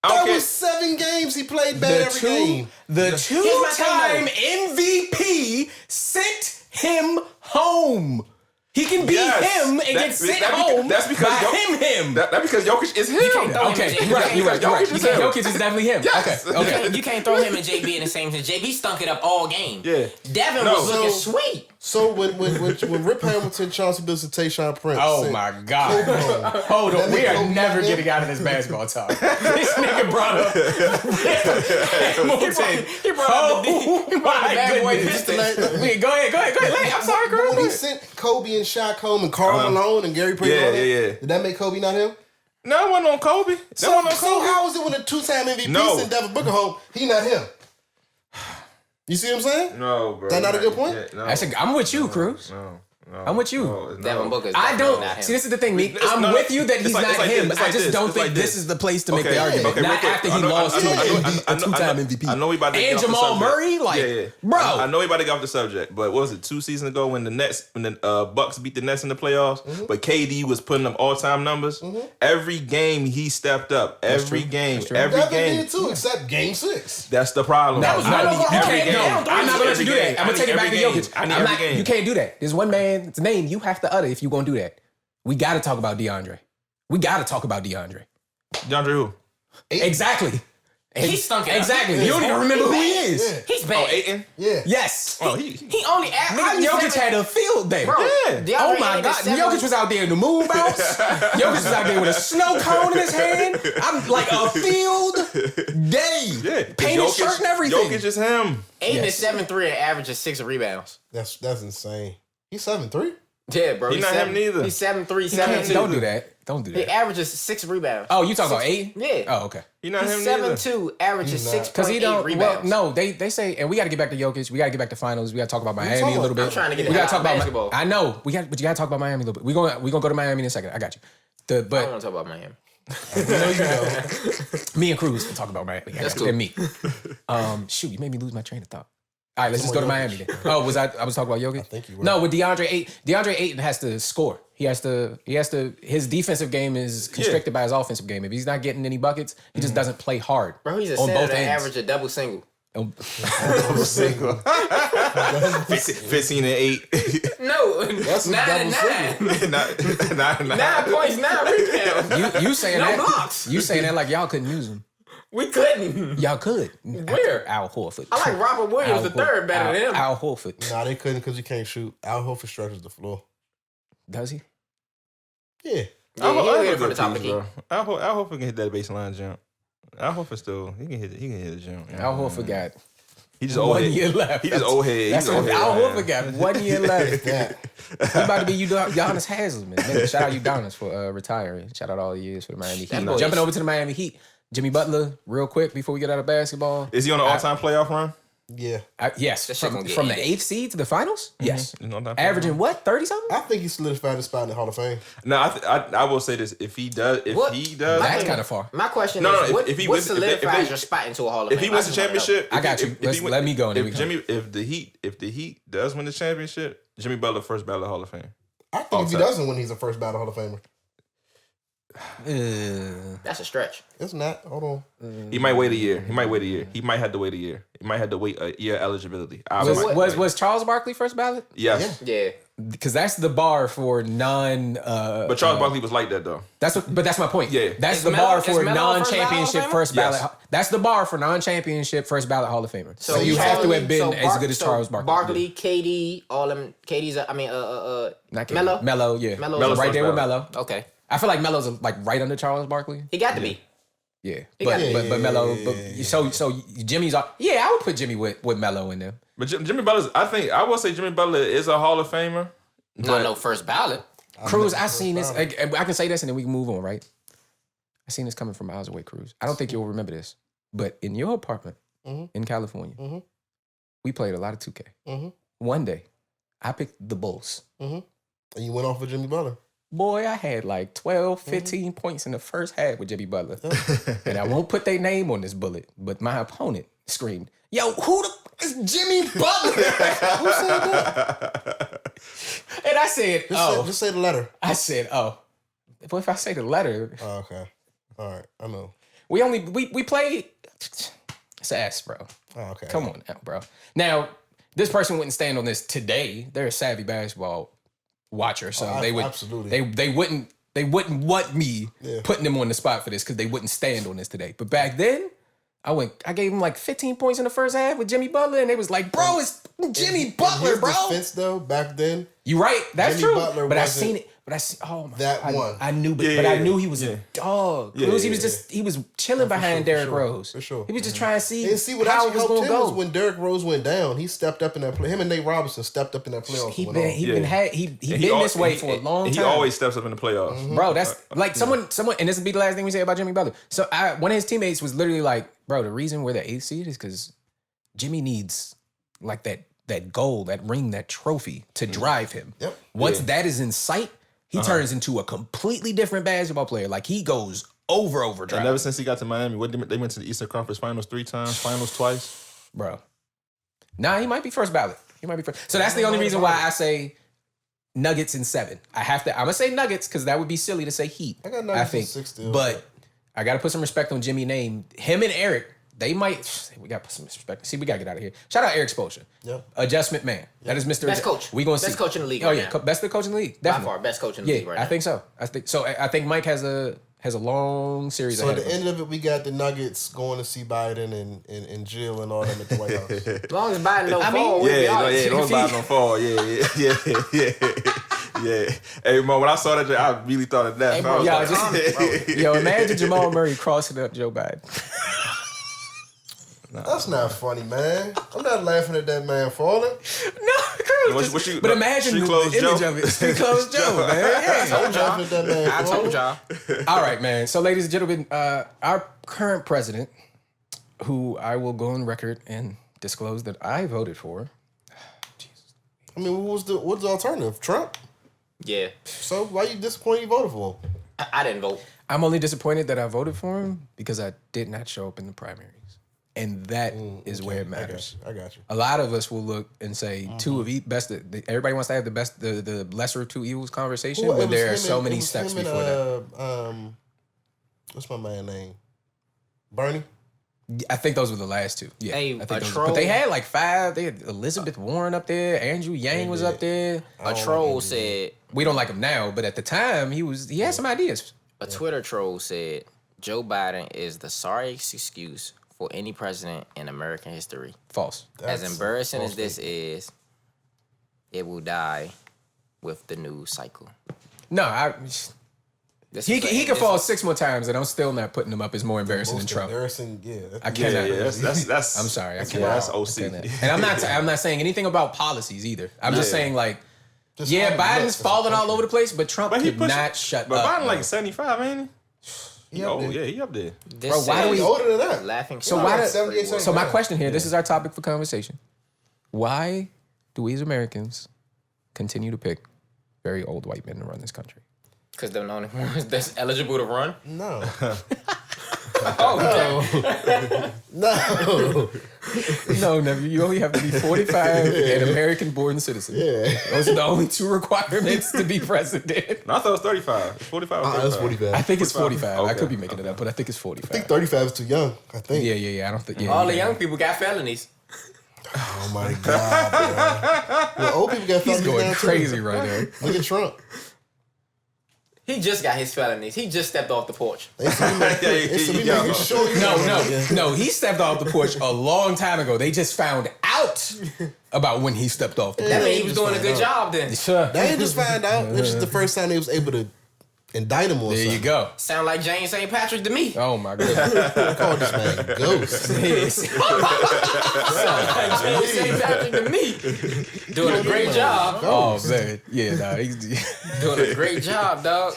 That was 7 games he played bad every game. The two-time MVP sent him home. He can beat him and get sent home. That's because him. That's because Jokic is him. Okay, you're right. Jokic is definitely him. Yes. Okay. You can't throw him and JB in the same thing. JB stunk it up all game. Yeah. Devin was looking sweet. So when Rip Hamilton, Chauncey Billups, and Tayshaun Prince. Oh my God! Hold on, we are never getting out of this basketball talk. This nigga brought up Hamilton. He brought up the bad boy Pistons. Go ahead. I'm sorry, Chris. When he sent Kobe and Shaq home and Karl Malone and Gary Payton. Yeah. Did that make Kobe not him? No, it wasn't on Kobe. So how was it when the 2-time MVP sent Devin Booker home? He not him. You see what I'm saying? No, bro. That not a good point? Yeah, no. I'm with you, Cruz. No. I'm with you. Devin Booker's I don't not him. see. This is the thing, Meek. I'm with you that he's not him. I just don't think this is the place to make the argument. Not after he lost to a 2-time MVP. I know we about to get and off the Jamal subject. Murray, bro. I know we about to get off the subject, but what was it, 2 seasons ago when the Bucks beat the Nets in the playoffs, but KD was putting up all-time numbers? Every game he stepped up. Every game. Devin did too, except Game 6. That's the problem. I'm not gonna let you do that. I'm gonna take it back to Jokic. I need every game. You can't do that. There's one man's name you have to utter if you're gonna do that. We gotta talk about DeAndre. DeAndre who? Exactly. He stunk it up. Exactly. You don't even remember who he is. Yeah. He's bad. Ayton? Yeah. Yes. Oh, he only Jokic had a field day. Bro, Yeah. Oh my God. Jokic was out there in the moon bounce. Jokic was out there with a snow cone in his hand. I'm like a field day. Yeah. Painted shirt and everything. Jokic is him. Ayton is 7'3" and averages 6 rebounds. That's insane. He's 7'3". Yeah, bro. He's not him neither. He's 7'3", 7'2". Don't do that. Don't do He that. averages 6 rebounds. Oh, you talking about 8? Yeah. Oh, okay. He's not He's him neither. 7'2", averages 6.8 rebounds. Well, no, they say, and we got to get back to Jokic. We got to get back to finals. We got to talk about Miami a little bit. I'm trying to get we the gotta hell talk out of about basketball. I know. But you got to talk about Miami a little bit. We're gonna go to Miami in a second. I got you. I don't want to talk about Miami. Me and Cruz can talk about Miami. That's cool. And me. Shoot, you made me lose my train of thought. All right, let's just go to Miami then. Oh, I was talking about Jokic? I think you were. No, with DeAndre Ayton has to score. He has to, his defensive game is constricted by his offensive game. If he's not getting any buckets, he just doesn't play hard. Bro, he's a on center both that ends. average a double single. 15 and 8. No, That's a 9 and double 9. 9 points, 9 rebounds. You saying No that? blocks. You saying that like y'all couldn't use him? We couldn't. Y'all could. Where? Al Horford. I like Robert Williams the third better than him. Al Horford. Nah, they couldn't because you can't shoot. Al Horford stretches the floor. Does he? Yeah. Yeah, he'll hit it from the good top of the piece, key. bro. Al Horford can hit that baseline jump. Al Horford still he can hit the jump. Al Horford got He just old 1 head. year left. He just old head. That's He's what old head. Al man. Horford got 1 year left. Yeah. He about to be Giannis Haslam. Shout out Udonis for retiring. Shout out all the years for the Miami Heat. That boy Jumping is- over to the Miami Heat. Jimmy Butler, real quick before we get out of basketball. Is he on an all-time playoff run? Yeah. Yes, That shit from gonna get the ended. 8th seed to the finals. Yes, He's on all-time averaging what 30 something. I think he solidified his spot in the Hall of Fame. No, I will say this: if he does, That's kind of far. My question No, is, no, what, if he what wins- if solidifies they- your spot into a Hall of if Fame? he wins the I just wanna know. championship, I got you. Let me go and then we come. If the Heat does win the championship, Jimmy Butler first ballot Hall of Fame. I think if he doesn't win, he's a first ballot Hall of Famer. That's a stretch. It's not. Hold on. He might wait a year. He might have to wait a year. He might have to wait a year eligibility. Was Charles Barkley first ballot? Yes. Yeah. Because that's the bar for non. But Charles Barkley was like that though. That's my point. Yeah. That's Is the Melo- bar is for Melo non-championship first ballot Hall of first ballot. That's the bar for non-championship first ballot Hall of Famer. So you you have to telling have me- been so as good as Charles Barkley. Barkley, KD, all them. KD's. I mean, Not KD. Melo. Melo, yeah. Melo's Melo's right first there with ballot. Melo. Okay, I feel like Melo's like right under Charles Barkley. he got to be. Yeah, got- but Melo. So Jimmy's. Yeah, I would put Jimmy with Melo in there. But Jimmy Butler, I will say Jimmy Butler is a Hall of Famer. No first ballot. Cruz, I seen this. I can say this and then we can move on, right? I seen this coming from miles away, Cruz. I don't think you'll remember this, but in your apartment in California, we played a lot of 2K. One day, I picked the Bulls. And you went off with Jimmy Butler. Boy, I had like 12, 15 points in the first half with Jimmy Butler. And I won't put their name on this bullet, but my opponent screamed, "Yo, who the f- is Jimmy Butler?" Who said that? And I said, Just say the letter. I said, oh. But if I say the letter, Oh, okay. All right. I know. we played. It's ass, bro. Oh, okay. Come on now, bro. Now, this person wouldn't stand on this today. They're a savvy basketball watcher, so they would absolutely. they wouldn't want me putting them on the spot for this because they wouldn't stand on this today. But back then, I gave him like 15 points in the first half with Jimmy Butler, and they was like, bro, it's Jimmy Butler, his bro. Defense though, back then, You right, that's Jimmy true. Butler But I wasn't seen it. But I see. Oh my that God. one. I knew, but I knew he was a dog. Yeah, He was chilling behind Derrick Rose. for sure. He was just trying to see, And see what how actually it was helped going to him go. was when Derrick Rose went down. He stepped up in that play. Him and Nate Robinson stepped up in that playoff. He been al- this way for a long time. He always steps up in the playoffs. Bro, that's like someone, and this will be the last thing we say about Jimmy Butler. So one of his teammates was literally like, bro, the reason we're the 8th seed is because Jimmy needs like that goal, that ring, that trophy to drive him. Yep. Once that is in sight, he turns into a completely different basketball player. Like he goes overdrive. And ever since he got to Miami, they went to the Eastern Conference Finals 3 times, Finals twice. Bro. Nah, he might be first ballot. He might be first. So that's the only reason why I say Nuggets in 7. I'm gonna say Nuggets because that would be silly to say Heat. I got Nuggets think. in 6 still. But I gotta put some respect on Jimmy's name. Him and Eric, they might. We gotta put some respect. See, we gotta get out of here. Shout out Eric Spoelstra. Yep. Adjustment man. That is Mr. Best coach. We gonna see. Best coach in the league Oh right yeah, now. best coach in the league. By Definitely. far, best coach in the league right now. I think so. I think Mike has a long series So ahead at of the him. end of it, we got the Nuggets going to see Biden and Jill and all them at the White House. As long as Biden don't I mean, fall, we'll be all right. Don't buy no fall. Yeah. Hey, Mo, when I saw that, I really thought of that. Hey, I bro, was Yo, like, Yo, imagine Jamal Murray crossing up Joe Biden. That's not funny, man. I'm not laughing at that man falling. No, What just, you- but imagine Street the Clothes image Joe? of it. Street Clothes Joe, man. I'm laughing at that man I falling. told y'all. All right, man. So, ladies and gentlemen, our current president, who I will go on record and disclose that I voted for. I mean, what's the alternative? Trump? Yeah. So why you disappointed you voted for him? I didn't vote. I'm only disappointed that I voted for him because I did not show up in the primaries. And that is where it matters. I got you. A lot of us will look and say two of each best. Everybody wants to have the lesser of two evils conversation, Well, it but was there are him so and- many it was steps him and, before that. What's my man's name? Bernie? I think those were the last two. Yeah, Hey, I think a those, troll- but they had like 5. They had Elizabeth Warren up there. Andrew Yang was up there. A troll said, We don't like him now, but at the time he had some ideas. a Twitter troll said, Joe Biden is the sorriest excuse for any president in American history. False. As embarrassing as this is, it will die with the news cycle. No, This he is he a- could this- fall 6 more times, and I'm still not putting him up as more embarrassing than Most Trump. embarrassing, I cannot. that's I'm sorry. I Yeah, cannot. that's I OC. cannot. And I'm not saying anything about policies either. I'm just saying like, Just yeah, all Biden's nuts as a falling all country. over the place, but Trump could not shut But up. Biden like 75, ain't he? He up there. Yeah, he up there. this Bro, why do says we- He's older than that. laughing? So Like why? 78, So my 79. question here. This is our topic for conversation. Why do we as Americans continue to pick very old white men to run this country? Because they're the only ones that's eligible to run. No. Oh, No. No, never. You only have to be 45 and American-born citizen. Yeah. Those are the only 2 requirements to be president. No, I thought it was 35. 45 or 35. That's 45. I think it's 45. I Okay. could be making it up, but I think it's 45. I think 35 is too young. I think. Yeah. I don't think. Yeah, all the yeah. young people got felonies. Oh my God, bro. The old people got He's felonies going now, too. crazy right now. Look at Trump. He just got his felonies. He just stepped off the porch. They used to be making sure you No. He stepped off the porch a long time ago. They just found out about when he stepped off the porch. That Yeah, means he he was just doing a found good out. job then. Sure. They ain't just find out. This is the first time they was able to indict him on There something. you go. Sound like James St. Patrick to me. Oh my God. They called this man Ghost. James St. Patrick to me. Doing a great job. Oh man. Yeah. Nah, he's, Doing a great job, dog.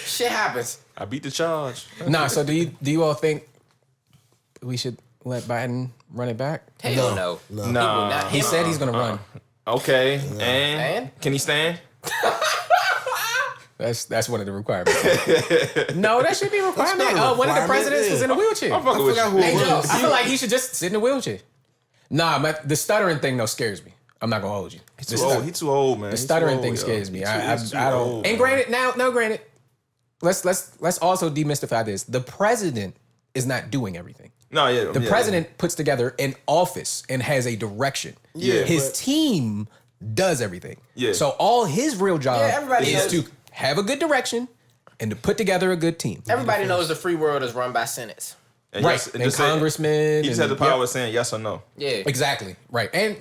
Shit happens. I beat the charge. nah. So do you all think we should let Biden run it back? Hell no. Nah. He said he's gonna run. Okay. And can he stand? That's one of the requirements. No, that should be a requirement. One of the presidents was in a wheelchair. I'm fucking with you. who it was. I feel like he should just sit in a wheelchair. Nah, the stuttering thing though scares me. I'm not gonna hold you. He's too old, man. The stuttering thing scares me. I don't. Old, and granted, granted. Let's also demystify this. The president is not doing everything. No, yeah. The president puts together an office and has a direction. Yeah, His team does everything. Yeah. So all his real job everybody is knows. to have a good direction and to put together a good team. Everybody knows the free world is run by senates. And Right. yes, And just say- congressmen. He just had the power of saying yes or no. Yeah. Exactly. Right. And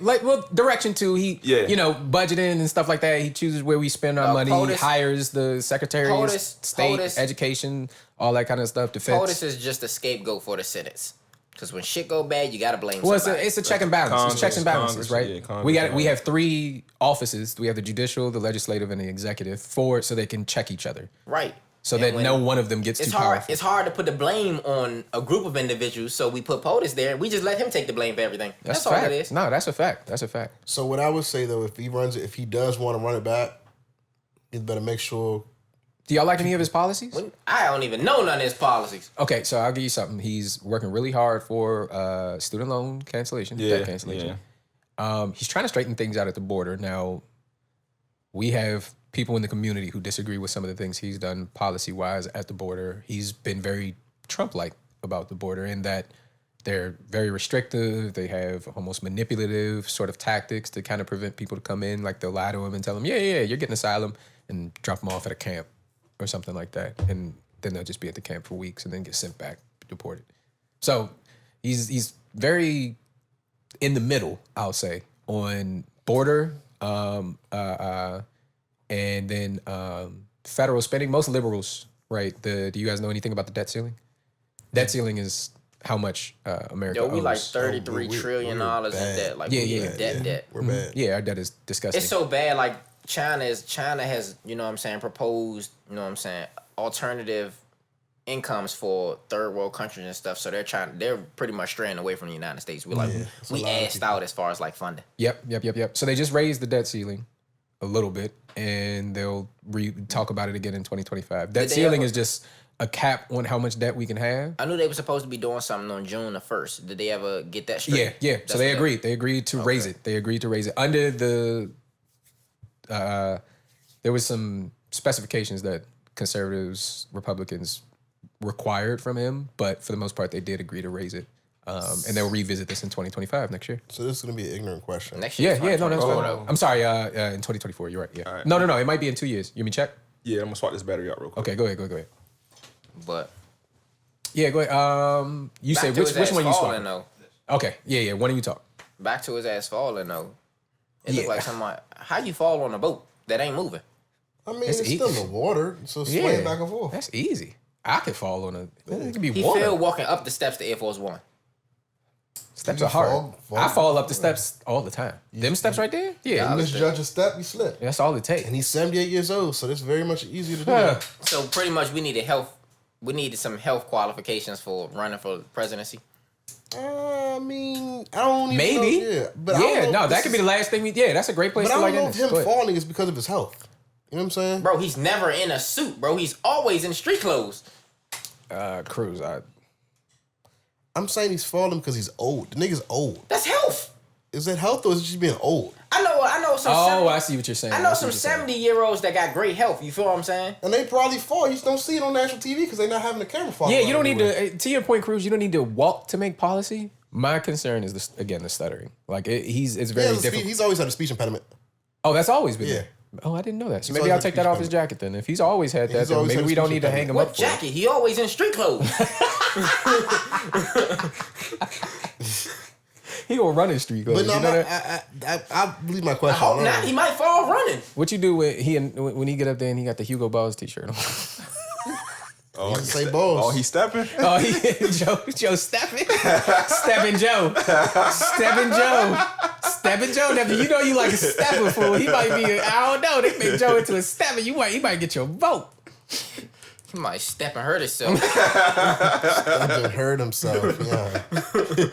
direction too. He, budgeting and stuff like that. He chooses where we spend our money. POTUS, He hires the secretaries, state, POTUS. education, all that kind of stuff. Defense. POTUS is just a scapegoat for the senates. Because when shit go bad, you gotta blame Well, somebody. it's a check and balance. It's checks and balances, Congress, right? yeah, Congress, We have 3 offices. We have the judicial, the legislative, and the executive so they can check each other. Right. So And that when- no one of them gets It's too hard. powerful. It's hard to put the blame on a group of individuals, so we put POTUS there. We just let him take the blame for everything. That's a all fact. it is. No, that's a fact. That's a fact. So what I would say though, if he does want to run it back, he better make sure. Do y'all like any of his policies? I don't even know none of his policies. Okay, so I'll give you something. He's working really hard for student loan cancellation, debt cancellation. He's trying to straighten things out at the border. Now, we have people in the community who disagree with some of the things he's done policy-wise at the border. He's been very Trump-like about the border in that they're very restrictive. They have almost manipulative sort of tactics to kind of prevent people to come in. Like they'll lie to him and tell him, yeah, you're getting asylum, and drop him off at a camp or something like that. And then they'll just be at the camp for weeks and then get sent back, deported. So he's very in the middle, I'll say, on border and then federal spending. Most liberals, right? Do you guys know anything about the debt ceiling? Debt ceiling is how much America Yo, we owes. like $33 trillion in debt. Like, debt. We're bad. Yeah, our debt is disgusting. It's so bad. Like China has, you know what I'm saying, proposed, you know what I'm saying, alternative incomes for third world countries and stuff. So they're pretty much straying away from the United States. We assed out as far as like funding. Yep. So they just raised the debt ceiling a little bit, and they'll talk about it again in 2025. Debt ceiling is just a cap on how much debt we can have. I knew they were supposed to be doing something on June the 1st. Did they ever get that straight? Yeah. So they agreed. They agreed to raise it. They agreed to raise it under the. There was some specifications that conservatives, Republicans required from him, but for the most part, they did agree to raise it. And they'll revisit this in 2025 next year. So this is gonna be an ignorant question. Next year. No, that's fine. I'm sorry. In 2024, you're right. Yeah. right. No. It might be in 2 years. You mean check? Yeah, I'm gonna swap this battery out real quick. Okay, go ahead. But Yeah, go ahead. You back say to which his ass one you falling, swap? though. Okay, yeah. Why don't you talk? Back to his ass falling though. It Yeah. looked like somebody. How you fall on a boat that ain't moving? I mean, It's it's easy. still in the water, so sway back and forth. That's easy. I could fall on a. It could be He water. fell walking up the steps to Air Force One. Steps You are hard. fall- I fall up the steps all the time. Them steps right there? Yeah. You misjudge a step, you slip. That's all it takes. And he's 78 years old, so that's very much easier to do. Huh. So pretty much, we needed some health qualifications for running for presidency. I mean, I don't even Maybe. know. Yeah, but I don't know no, if that this could be is- the last thing we. Yeah, that's a great place But I to don't like know end if this. him falling is because of his health. You know what I'm saying? Bro, he's never in a suit, bro. He's always in street clothes. Cruz, I'm saying he's falling because he's old. The nigga's old. That's health. Is that health or is it just being old? I know some. I see what you're saying. I know some 70-year-olds that got great health. You feel what I'm saying? And they probably fall. You just don't see it on national TV because they're not having the camera follow. Yeah, you don't need to your point, Cruz, you don't need to walk to make policy. My concern is, the stuttering. Like, it's very difficult. He's always had a speech impediment. Oh, that's always been Yeah. there. Oh, I didn't know that. So He's maybe always I'll had take a that speech off his jacket then. If he's always had that, he's then always maybe had a we don't speech need to hang him What up for it. jacket? He always in street clothes. He gonna run in street clothes. But no, you know that? I believe my question. Hope not. He might fall running. What you do when he get up there and he got the Hugo Boss t-shirt on? Oh, He say balls. Oh, he's stepping? Oh, Joe Steppin? Steppin' Joe. Now, you know you like a stepper fool. He might be, I don't know, they make Joe into a stepper. He might get your vote. Somebody step and hurt himself. Steppin hurt himself. Yeah.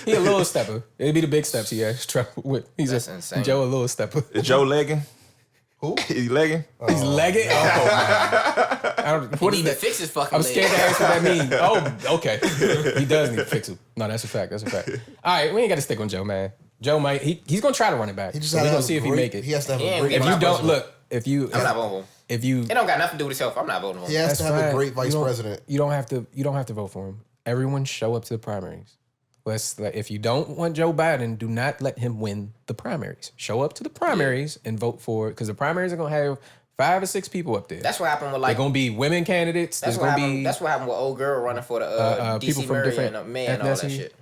He a little stepper. It'd be the big steps he has trouble with. That's insane. Joe a little stepper. Is Joe legging? Who? Is he legging? He's legging? Oh, man. I don't, what He is need to that? fix his fucking I'm leg. scared to ask what that means. Oh, okay. He does need to fix it. No, that's a fact. That's a fact. All right, we ain't got to stick on Joe, man. Joe might, he's going to try to run it back. He just We're had to going have to see a if he great- make it. He has to have He a ain't great. get If my you don't, president. look, if you, I'm not voting for him. if you, It don't got nothing to do with himself. I'm not voting for him. He has to have fine. a great vice You don't- president. You don't have to vote for him. Everyone show up to the primaries. If you don't want Joe Biden, do not let him win the primaries. Show up to the primaries and vote for, because the primaries are going to have 5 or 6 people up there. That's what happened with They're like. going to be women candidates. That's There's what going to happened. be That's what happened with old girl running for the people DC from mayor different and mayor and all that ethnicity. shit.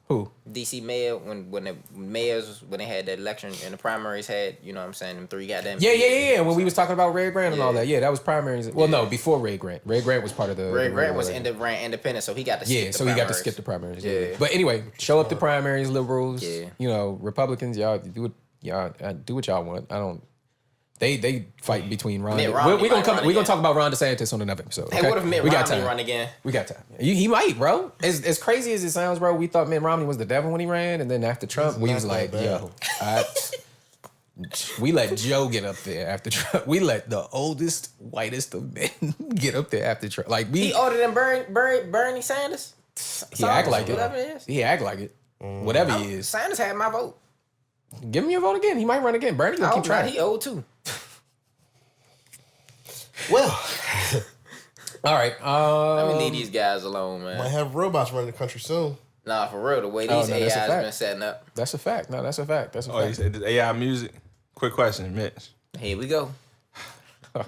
who? DC mayor when the mayors when they had that election and the primaries had, you know what I'm saying, them 3 goddamn. Yeah. When we was talking about Red Grant and all Yeah. that. Yeah, that was primaries. Well, no, before Red Grant. Red Grant was part of the. Red the Grant was regular- ran independent, so he got to skip Yeah, the so he got to primaries. skip the primaries. Yeah. Yeah. But anyway, show up the primaries, liberals. Yeah. You know, Republicans, y'all do what y'all want. I don't. They fight between Ron. Mitt We're Romney gonna might come. run We're gonna again. talk about Ron DeSantis on another episode. Hey, okay? what if Mitt we got Romney time. run again? We got time. He might, bro. As crazy as it sounds, bro. We thought Mitt Romney was the devil when he ran, and then after Trump, we not was that like, bad. we let Joe get up there after Trump. We let the oldest, whitest of men get up there after Trump. Like He older than Bernie Sanders. he act like Whatever it. it is. He act like it. Whatever he is. Sanders had my vote. Give him your vote again. He might run again. Bernie gonna keep trying. He old too. Well, All right. Let me leave these guys alone, man. might have robots running the country soon. Nah, for real, the way Oh, these no, that's a AIs fact. been setting up. That's a fact. No, that's a fact. That's a Oh, you fact. said this AI music? Quick question, Mitch. Here we go.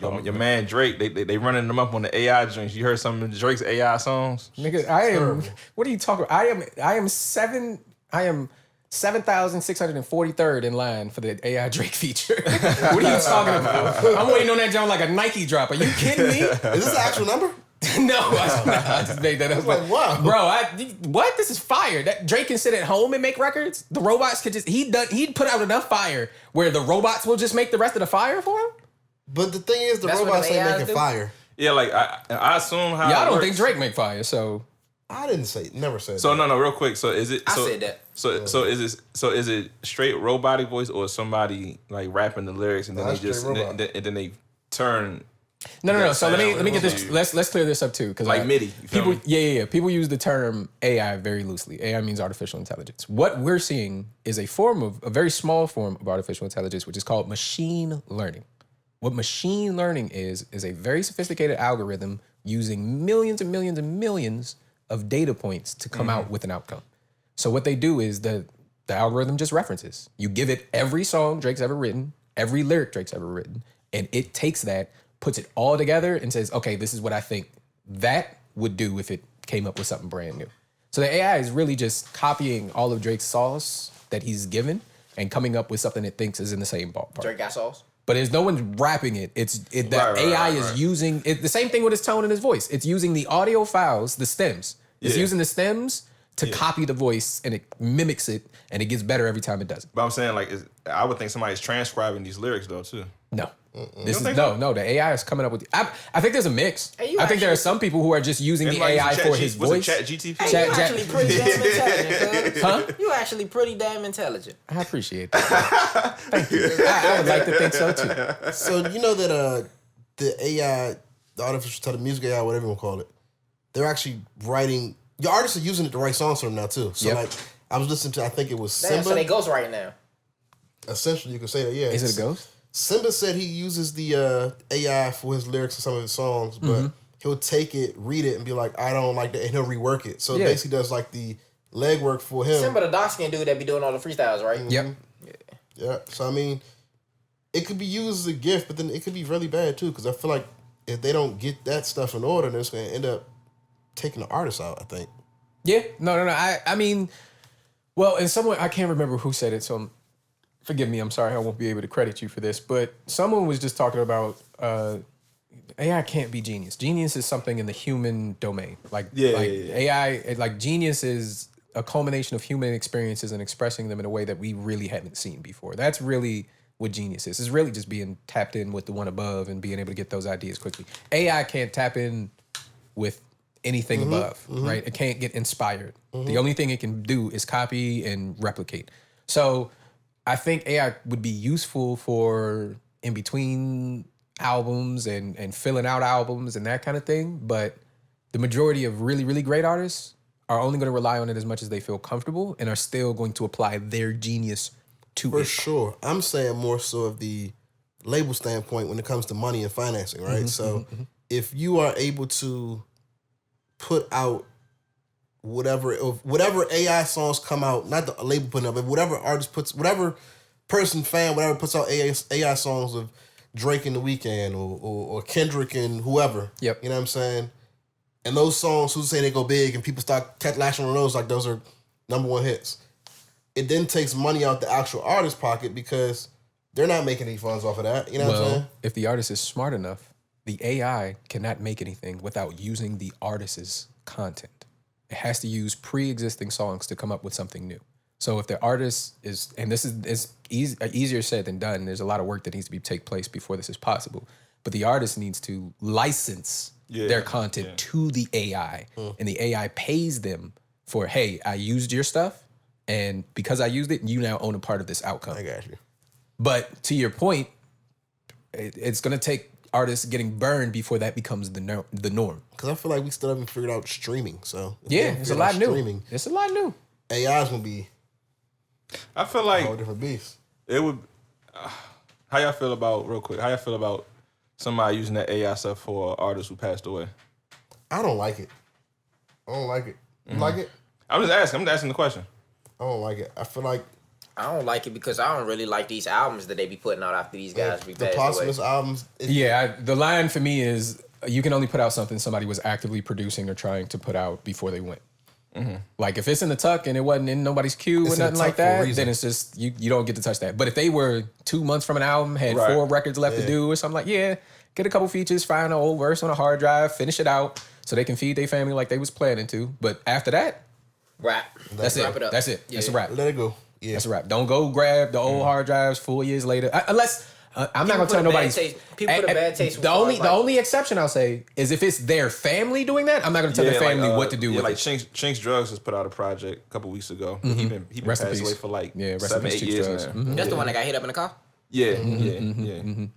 Your man Drake, they running them up on the AI joints. You heard some of Drake's AI songs? Nigga, I am. What are you talking about? I am 7,643rd in line for the AI Drake feature. What are you talking about? I'm waiting on that joint like a Nike drop. Are you kidding me? Is this the actual number? No, I just made that up. like, wow. Bro, what? This is fire. That Drake can sit at home and make records. The robots could just he'd put out enough fire where the robots will just make the rest of the fire for him. But the thing is, the That's what robots the ain't AIs making do? fire. Yeah, like I assume how. Yeah, I it don't works. think Drake make fire. So I didn't say, never said So that. no, real quick. So is it? I So, said that. So is it straight robotic voice or somebody like rapping the lyrics and then That's they just straight and then they turn no. So let sound me get this. to- Let's clear this up too, because like MIDI. You feel People, me? yeah. People use the term AI very loosely. AI means artificial intelligence. What we're seeing is a very small form of artificial intelligence, which is called machine learning. What machine learning is a very sophisticated algorithm using millions and millions and millions of data points to come out with an outcome. So what they do is the algorithm just references. You give it every song Drake's ever written, every lyric Drake's ever written, and it takes that, puts it all together and says, okay, this is what I think that would do if it came up with something brand new. So the AI is really just copying all of Drake's sauce that he's given and coming up with something it thinks is in the same ballpark. Drake got sauce. But there's no one rapping it. That AI is using it, the same thing with his tone and his voice. It's using the audio files, the stems. It's Yeah. using the stems to copy the voice, and it mimics it, and it gets better every time it does it. But I'm saying like I would think somebody's transcribing these lyrics though too. No. This is think no. The AI is coming up with. I think there's a mix. Hey, you I think there are actually- some people who are just using the Everybody AI use for his voice. Chat GTP. Hey, Chat- you chat- actually pretty damn intelligent, cuz. Huh? You actually pretty damn intelligent. I appreciate that. Thank you. I would like to think so too. So you know that the AI, the artificial intelligence, music AI, whatever you want to call it, they're actually writing. Your artists are using it to write songs for them now too. So Yep. like, I was listening to, I think it was Damn, Simba. so they ghost right now. Essentially, you could say that. Yeah. Is it a ghost? Simba said he uses the AI for his lyrics and some of his songs, but Mm-hmm. he'll take it, read it, and be like, I don't like that, and he'll rework it. So it Yeah. basically does like the legwork for him. Simba the dark skin dude that be doing all the freestyles, right? Yep. Yeah. So I mean, it could be used as a gift, but then it could be really bad too, because I feel like if they don't get that stuff in order, then it's going to end up taking the artist out, I think. Yeah. No. I mean, well, and someone, I can't remember who said it, so forgive me. I'm sorry. I won't be able to credit you for this, but someone was just talking about AI can't be genius. Genius is something in the human domain. Like AI, like genius is a culmination of human experiences and expressing them in a way that we really haven't seen before. That's really what genius is. It's really just being tapped in with the one above and being able to get those ideas quickly. AI can't tap in with anything above, right? It can't get inspired. The only thing it can do is copy and replicate. So I think AI would be useful for in between albums and filling out albums and that kind of thing. But the majority of really, really great artists are only going to rely on it as much as they feel comfortable and are still going to apply their genius to For it. sure. I'm saying more so of the label standpoint when it comes to money and financing, right? So if you are able to put out whatever AI songs come out, not the label putting up, but whatever artist puts, whatever person, fan, whatever puts out AI songs of Drake and The Weeknd or Kendrick and whoever. Yep. You know what I'm saying? And those songs, who say they go big and people start lashing on those like those are number one hits. It then takes money out the actual artist's pocket because they're not making any funds off of that. You know what I'm saying? If the artist is smart enough, the AI cannot make anything without using the artist's content. It has to use pre-existing songs to come up with something new. So if the artist is, and this is easier said than done, there's a lot of work that needs to take place before this is possible. But the artist needs to license their content to the AI, and the AI pays them for, hey, I used your stuff, and because I used it, you now own a part of this outcome. I got you. But to your point, it's going to take artists getting burned before that becomes the norm. Because I feel like we still haven't figured out streaming. So It's a lot new. It's a lot new. AI's gonna be I feel a like whole different beast. it would. How y'all feel about, real quick? How y'all feel about somebody using that AI stuff for artists who passed away? I don't like it. I don't like it. You like it? I'm just asking. I'm just asking the question. I don't like it. I feel like I don't like it because I don't really like these albums that they be putting out after these guys be the passed away. posthumous albums. The line for me is you can only put out something somebody was actively producing or trying to put out before they went. Like if it's in the tuck and it wasn't in nobody's queue or nothing like that, then it's just you don't get to touch that. But if they were 2 months from an album, had 4 records left to do or something like, get a couple features, find an old verse on a hard drive, finish it out so they can feed their family like they was planning to. But after that, Wrap. that's Wrap it. it up. That's it. Yeah. That's a wrap. Let it go. Yeah. That's a wrap. Don't go grab the old hard drives 4 years later, unless I'm not gonna tell nobody. People put a bad taste. The only exception I'll say is if it's their family doing that. I'm not gonna tell their family what to do with like it. Chinks Drugs just put out a project a couple weeks ago. He been Rest in passed peace. away for like rest in 7-8 peace, years Drugs. now. That's the one that got hit up in the car. Yeah.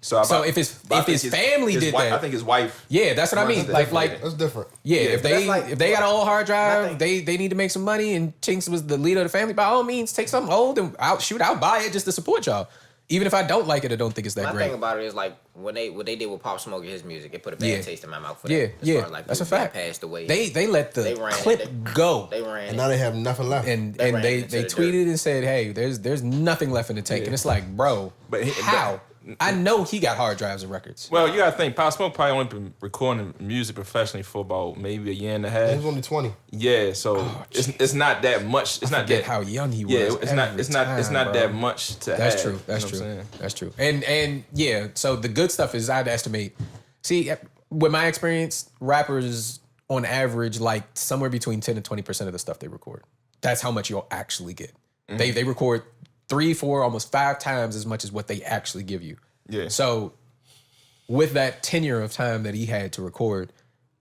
So if his family did that, I think his wife. yeah, that's what I mean. Like That's different. yeah, if that's like- they got an old hard drive, think- they need to make some money, and Chinks was the leader of the family. By all means, take something old and I'll buy it just to support y'all. Even if I don't like it or don't think it's that My great. thing about it is like what they did with Pop Smoke and his music, it put a bad Yeah. taste in my mouth for Yeah, that. As far as, like, that's a people that fact. Passed away. They let the They ran clip it. go. They ran And it. now they have nothing left. and They and ran they it into the tweeted and said, "Hey, there's nothing left in the tank," and it's like, bro, But how? I know he got hard drives and records. Well, you gotta think. Pop Smoke probably only been recording music professionally for about maybe a year and a He half. was only 20. Yeah, so it's not that much. It's not Forget that how young he was. Yeah, it's not time, bro. that much to That's have. true. That's You know true. what I'm saying? That's true. And yeah, so the good stuff is I'd estimate. See, with my experience, rappers on average like somewhere between 10 and 20% of the stuff they record. That's how much you'll actually get. They record 3, 4, almost 5 times as much as what they actually give you. Yeah. So with that tenure of time that he had to record,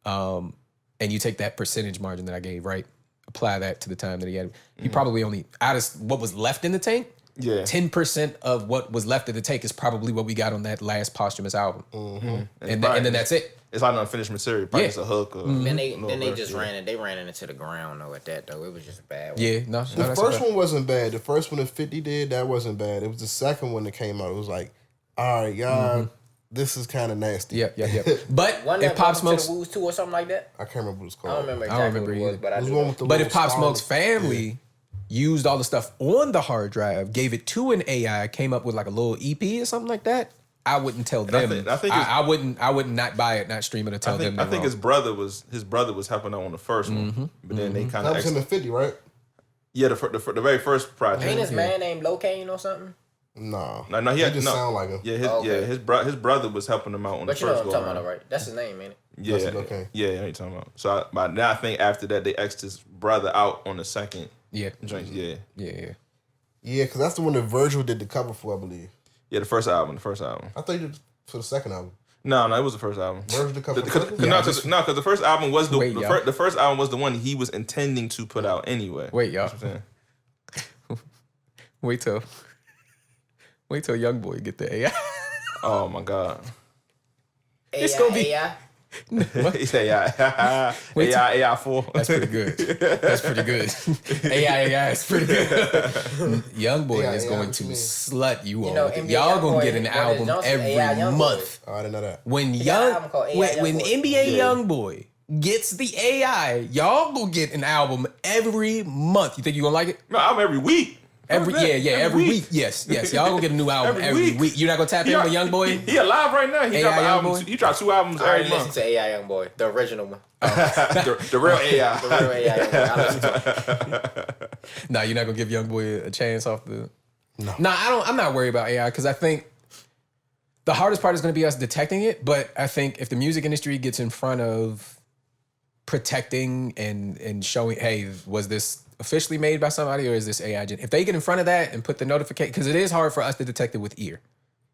and you take that percentage margin that I gave, right? Apply that to the time that he had. He probably only out of what was left in the tank. Yeah. 10% of what was left in the tank is probably what we got on that last posthumous album, and then that's it. It's like unfinished material. Probably just a hook. Or Then they a little then they verse, just yeah. ran it. They ran it into the ground though. At that though, it was just a bad one. Yeah, no. The first one wasn't bad. The first one that 50 did, that wasn't bad. It was the second one that came out. It was like, all right, y'all, this is kind of nasty. Yeah. But Wasn't if that Pop Welcome to Smoke's, the Woods 2 or something like that? I can't remember what it's I called. don't remember I don't exactly remember what it was, either. but I It was do one know. with the but little if Pop star- Smoke's family used all the stuff on the hard drive, gave it to an AI, came up with like a little EP or something like that, I wouldn't tell them. I wouldn't not buy it, not stream it, or tell I them. think they're his wrong. brother was helping out on the first one, but then they kind That of was him and 50, right? the very first project. Ain't his man named Locaine or something? No. No, he They had just no. sound like him. Yeah, his brother was helping him out on But the you know first what go I'm talking around. about, right? That's his name, ain't it? Yeah, That's okay. yeah, I know what you're talking about. So but now I think after that they asked his brother out on the second Yeah. joint. Yeah, Yeah. Yeah, because that's the one that Virgil did the cover for, I believe. Yeah, the first album. I thought you did for the second album. No, it was the first album. Where did it come from? Because the first album was Wait, y'all. the first album was the one he was intending to put out anyway. Wait, y'all. That's what I'm saying. Wait till YoungBoy get the AI. Oh my God. It's gonna be- AI. He said AI 4. That's pretty good. That's pretty good. AI is pretty good. YoungBoy AI, is going what to you mean? slut you all. know, with it. NBA Y'all gonna Youngboy, get an Gordon album Johnson, every AI Youngboy. month. Oh, I didn't know that. When got an album called AI when Youngboy. NBA Youngboy gets the AI, y'all gonna get an album every month. You think you gonna like it? No, I'm every week. Every week. Yes. Y'all gonna get a new album every week. You're not gonna tap in with YoungBoy? He alive right now. He AI dropped an album. Youngboy? He dropped 2 albums I every already listened month. to AI Youngboy, the original one. The real AI. The real AI Youngboy. I listened to it. Nah, you're not gonna give YoungBoy a chance off the. No. Nah, I'm not worried about AI because I think the hardest part is gonna be us detecting it. But I think if the music industry gets in front of protecting and showing, hey, was this officially made by somebody or is this AI? If they get in front of that and put the notification, because it is hard for us to detect it with ear.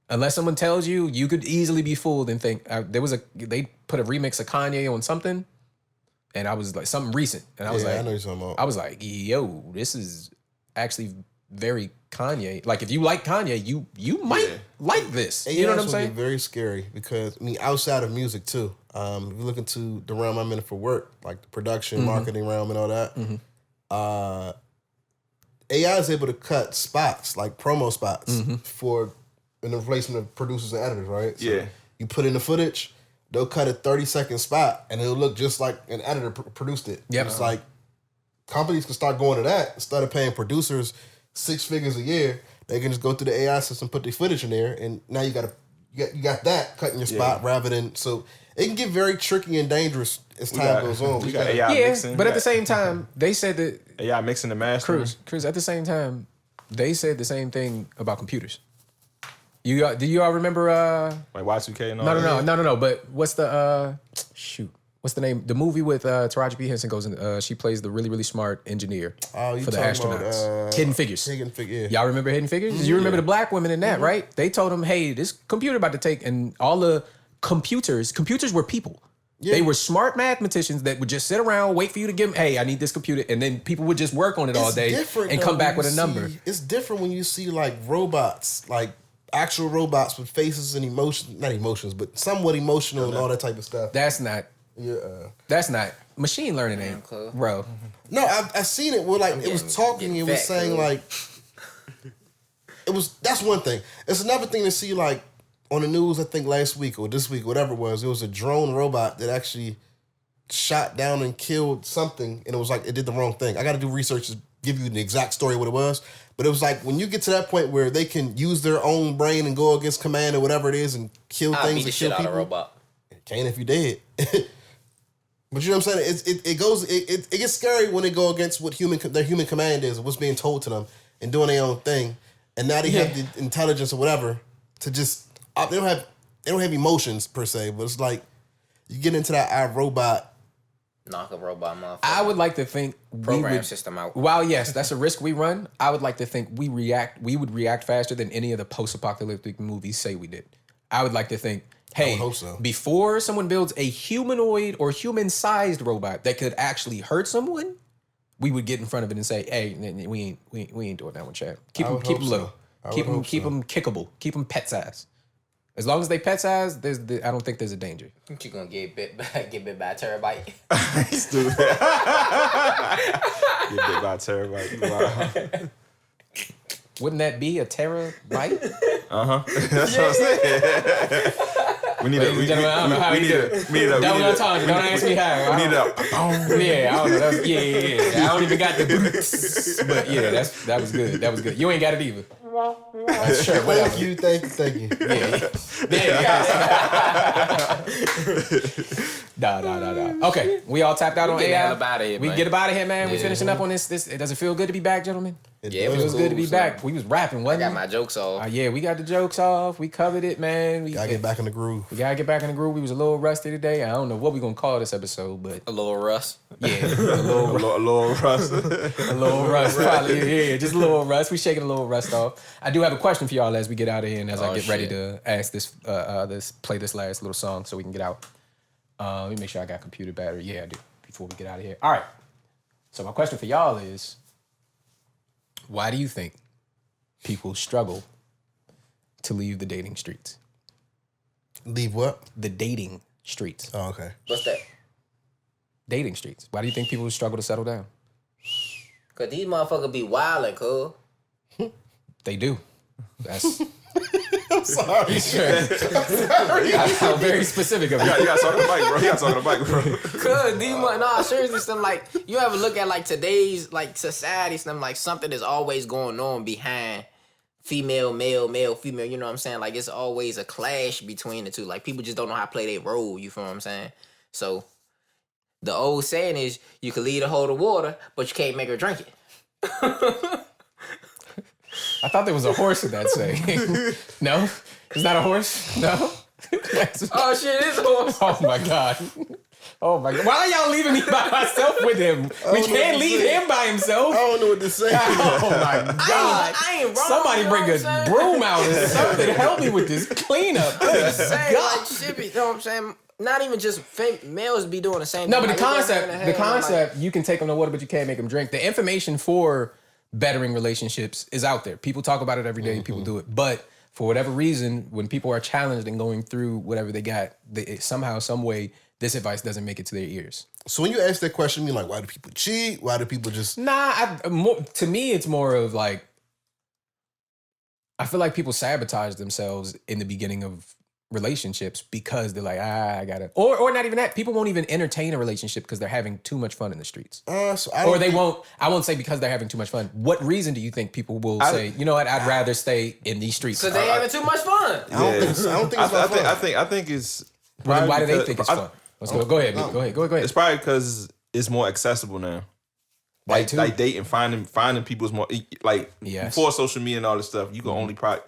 Unless someone tells you, you could easily be fooled and think they put a remix of Kanye on something, and I was like something recent, and I was I know like, you're talking about. I was like, yo, this is actually very Kanye. Like if you like Kanye, you might like this. You know what I'm saying? Very scary because outside of music too. If you look into the realm I'm in for work, like the production, marketing realm, and all that. AI is able to cut spots, like promo spots, for in the replacement of producers and editors, right? So Yeah. you put in the footage, they'll cut a 30-second spot, and it'll look just like an editor produced it. Yep. It's like companies can start going to that instead of paying producers 6 figures a year. They can just go through the AI system, put the footage in there, and now you got that cutting your spot rather than so. It can get very tricky and dangerous as time goes on. We got AI Yeah, mixing. but at the same time, they said that AI mixing the mastering. Cruz. At the same time, they said the same thing about computers. Do you all remember? Like Y2K and all that. No. But what's the What's the name? The movie with Taraji P. Henson goes in. She plays the really, really smart engineer Oh, you for the talking astronauts. about, Hidden Figures. Yeah. Y'all remember Hidden Figures? You remember the black women in that, right? They told them, hey, this computer about to take, and all the computers were people. Yeah. They were smart mathematicians that would just sit around, wait for you to give them, hey, I need this computer. And then people would just work on it all It's day different, and though, come back when with a you number. see- It's different when you see like robots, like actual robots with faces and emotions, not emotions, but somewhat emotional and all that type of stuff. That's not machine learning ain't, bro. No, I seen it where like it was talking, it was fat, saying dude. like that's one thing. It's another thing to see like on the news, I think last week or this week, whatever it was a drone robot that actually shot down and killed something, and it was like it did the wrong thing. I got to do research to give you the exact story of what it was, but it was like when you get to that point where they can use their own brain and go against command or whatever it is and kill I'll beat things the and kill shit out people. of robot. Can't if you dead. But you know what I'm saying? It gets scary when they go against what their human command is, what's being told to them, and doing their own thing. And now they have the intelligence or whatever to just they don't have emotions per se, but it's like you get into that iRobot. Knock a robot motherfucker. I would like to think Program system out. While yes, that's a risk we run, I would like to think we would react faster than any of the post-apocalyptic movies say we did. I would like to think, hey, would hope so. Before someone builds a humanoid or human-sized robot that could actually hurt someone, we would get in front of it and say, hey, we ain't doing that one, Chad. Keep them little. Keep them kickable. Keep them pet size. As long as they pet size, I don't think there's a danger. You gonna get bit by a terabyte? Stupid. Get bit by a terabyte. Wow. Wouldn't that be a terabyte? That's what I'm saying. We need Ladies and gentlemen, I don't know how you do it. Don't ask me how. We need a. Yeah, I don't know. Yeah. I don't even got the boots. But yeah, that was good. That was good. You ain't got it either. Sure, whatever. Thank you. Nah. Okay, we all tapped out on get the AI. hell up outta here, We man. get up out of here, man. We finishing up on this. It doesn't feel good to be back, gentlemen. Yeah, It was cool, good to be so back. We was rapping, I wasn't got we? my jokes off. Yeah, we got the jokes off. We covered it, man. We Gotta get back in the groove. We gotta get back in the groove. We was a little rusty today. I don't know what we gonna call this episode, but A little rust. yeah, a little Russ. a little rust. Probably, yeah, just a little rust. We shaking a little rust off. I do have a question for y'all as we get out of here and as I get ready to ask this, play this last little song so we can get out. Let me make sure I got computer battery. Yeah, I do. Before we get out of here. All right. So my question for y'all is, why do you think people struggle to leave the dating streets? Leave what? The dating streets. Oh, okay. What's that? Dating streets. Why do you think people struggle to settle down? Cause these motherfuckers be wildin', cuz. They do. That's I'm sorry. how very specific of You you. got to talk to the mic, bro. You got to talk to the mic, bro. Cause these nah, seriously, something like you ever look at like today's like society, something like something is always going on behind female, male, male, female. You know what I'm saying? Like it's always a clash between the two. Like people just don't know how to play their role. You feel what I'm saying? So the old saying is you can lead a hoe to water, but you can't make her drink it. I thought there was a horse in that saying. No? It's not a horse? No? Oh shit, it's a horse. Oh my God. Oh my God. Why are y'all leaving me by myself with him? We can't leave him by himself. I don't know what to say. Oh my God. I ain't wrong. Somebody you know bring what a I'm saying? broom out or something. Help me with this cleanup. Good Say, God. like, shit be, you know what I'm saying? Not even just males be doing the same No, thing. but the Like, it's going concept, hand in hand, like, you can take them to water, but you can't make them drink. The information for bettering relationships is out there. People talk about it every day. People do it. But for whatever reason, when people are challenged and going through whatever they got, somehow, some way, this advice doesn't make it to their ears. So when you ask that question, you mean like, why do people cheat? Why do people just... Nah, to me, it's more of like, I feel like people sabotage themselves in the beginning of relationships because they're like, I gotta, or not even that. People won't even entertain a relationship because they're having too much fun in the streets. So I won't say because they're having too much fun. What reason do you think people will say, you know what, I'd rather stay in these streets? Cause they having too much fun. I don't think it's about fun. I think it's. Well, then why do they because- think it's fun? Let's go. Go ahead. Go ahead. It's probably because it's more accessible now. Like dating, finding people is more like before social media and all this stuff. You can only probably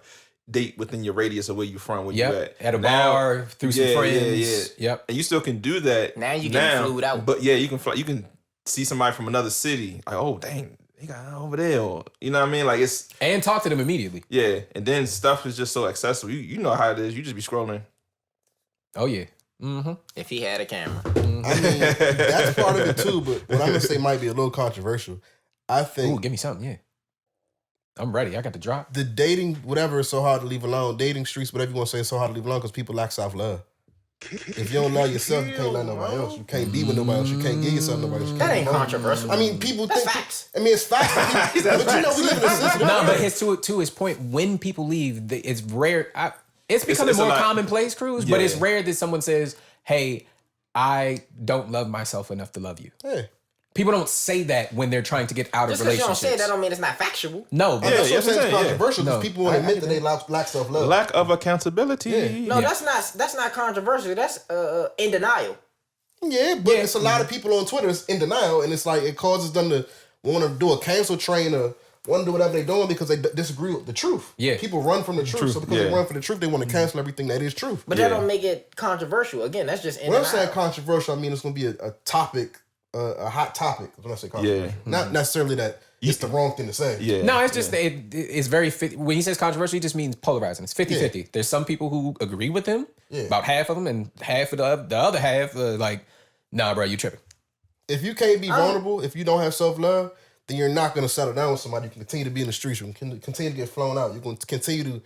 date within your radius of where you're from, where you at a bar, through some friends. Yep. And you still can do that. Now you get flued out. But yeah, you can see somebody from another city. Like, oh dang, they got over there. Or, you know what I mean? Like it's and talk to them immediately. Yeah. And then stuff is just so accessible. You know how it is. You just be scrolling. Oh yeah. Mm-hmm. If he had a camera. I mean, that's part of it too, but what I'm gonna say might be a little controversial. I think Ooh, give me something, yeah. I'm ready. I got the drop. the dating, whatever, is so hard to leave alone. Dating streets, whatever you want to say, is so hard to leave alone because people lack self-love. If you don't love yourself, you can't love nobody else. You can't be with nobody else. You can't give yourself nobody else. You That can't ain't love. controversial. I mean, people That's think... facts. I mean, it's facts. But you know, we live in a system. No, but to his point, when people leave, it's rare. It's becoming it's a more lot. commonplace, Cruz, but Yeah. it's rare that someone says, hey, I don't love myself enough to love you. Hey. People don't say that when they're trying to get out Just of because you don't relationships. say it, that don't mean it's not factual. No, but That's what I'm saying. It's yeah. controversial because No. people won't admit that they lack self-love. Lack of accountability. Yeah. No, that's not controversial. That's in denial. Yeah, but it's a lot of people on Twitter that's in denial, and it's like it causes them to want to do a cancel train or want to do whatever they're doing because they disagree with the truth. Yeah. People run from the truth, so because they run from the truth, they want to cancel everything that is truth. But that don't make it controversial. Again, that's just in When I'm denial. saying controversial, I mean it's going to be a topic, a hot topic. When I say controversial, not necessarily that it's the wrong thing to say. Yeah. no, it's just it's very when he says controversial, he just means polarizing. It's 50-50. There's some people who agree with him, about half of them, and half of the other half like, nah, bro, you tripping. If you can't be vulnerable, if you don't have self-love, then you're not going to settle down with somebody. You can continue to be in the streets. You can continue to get flown out. You're going to continue to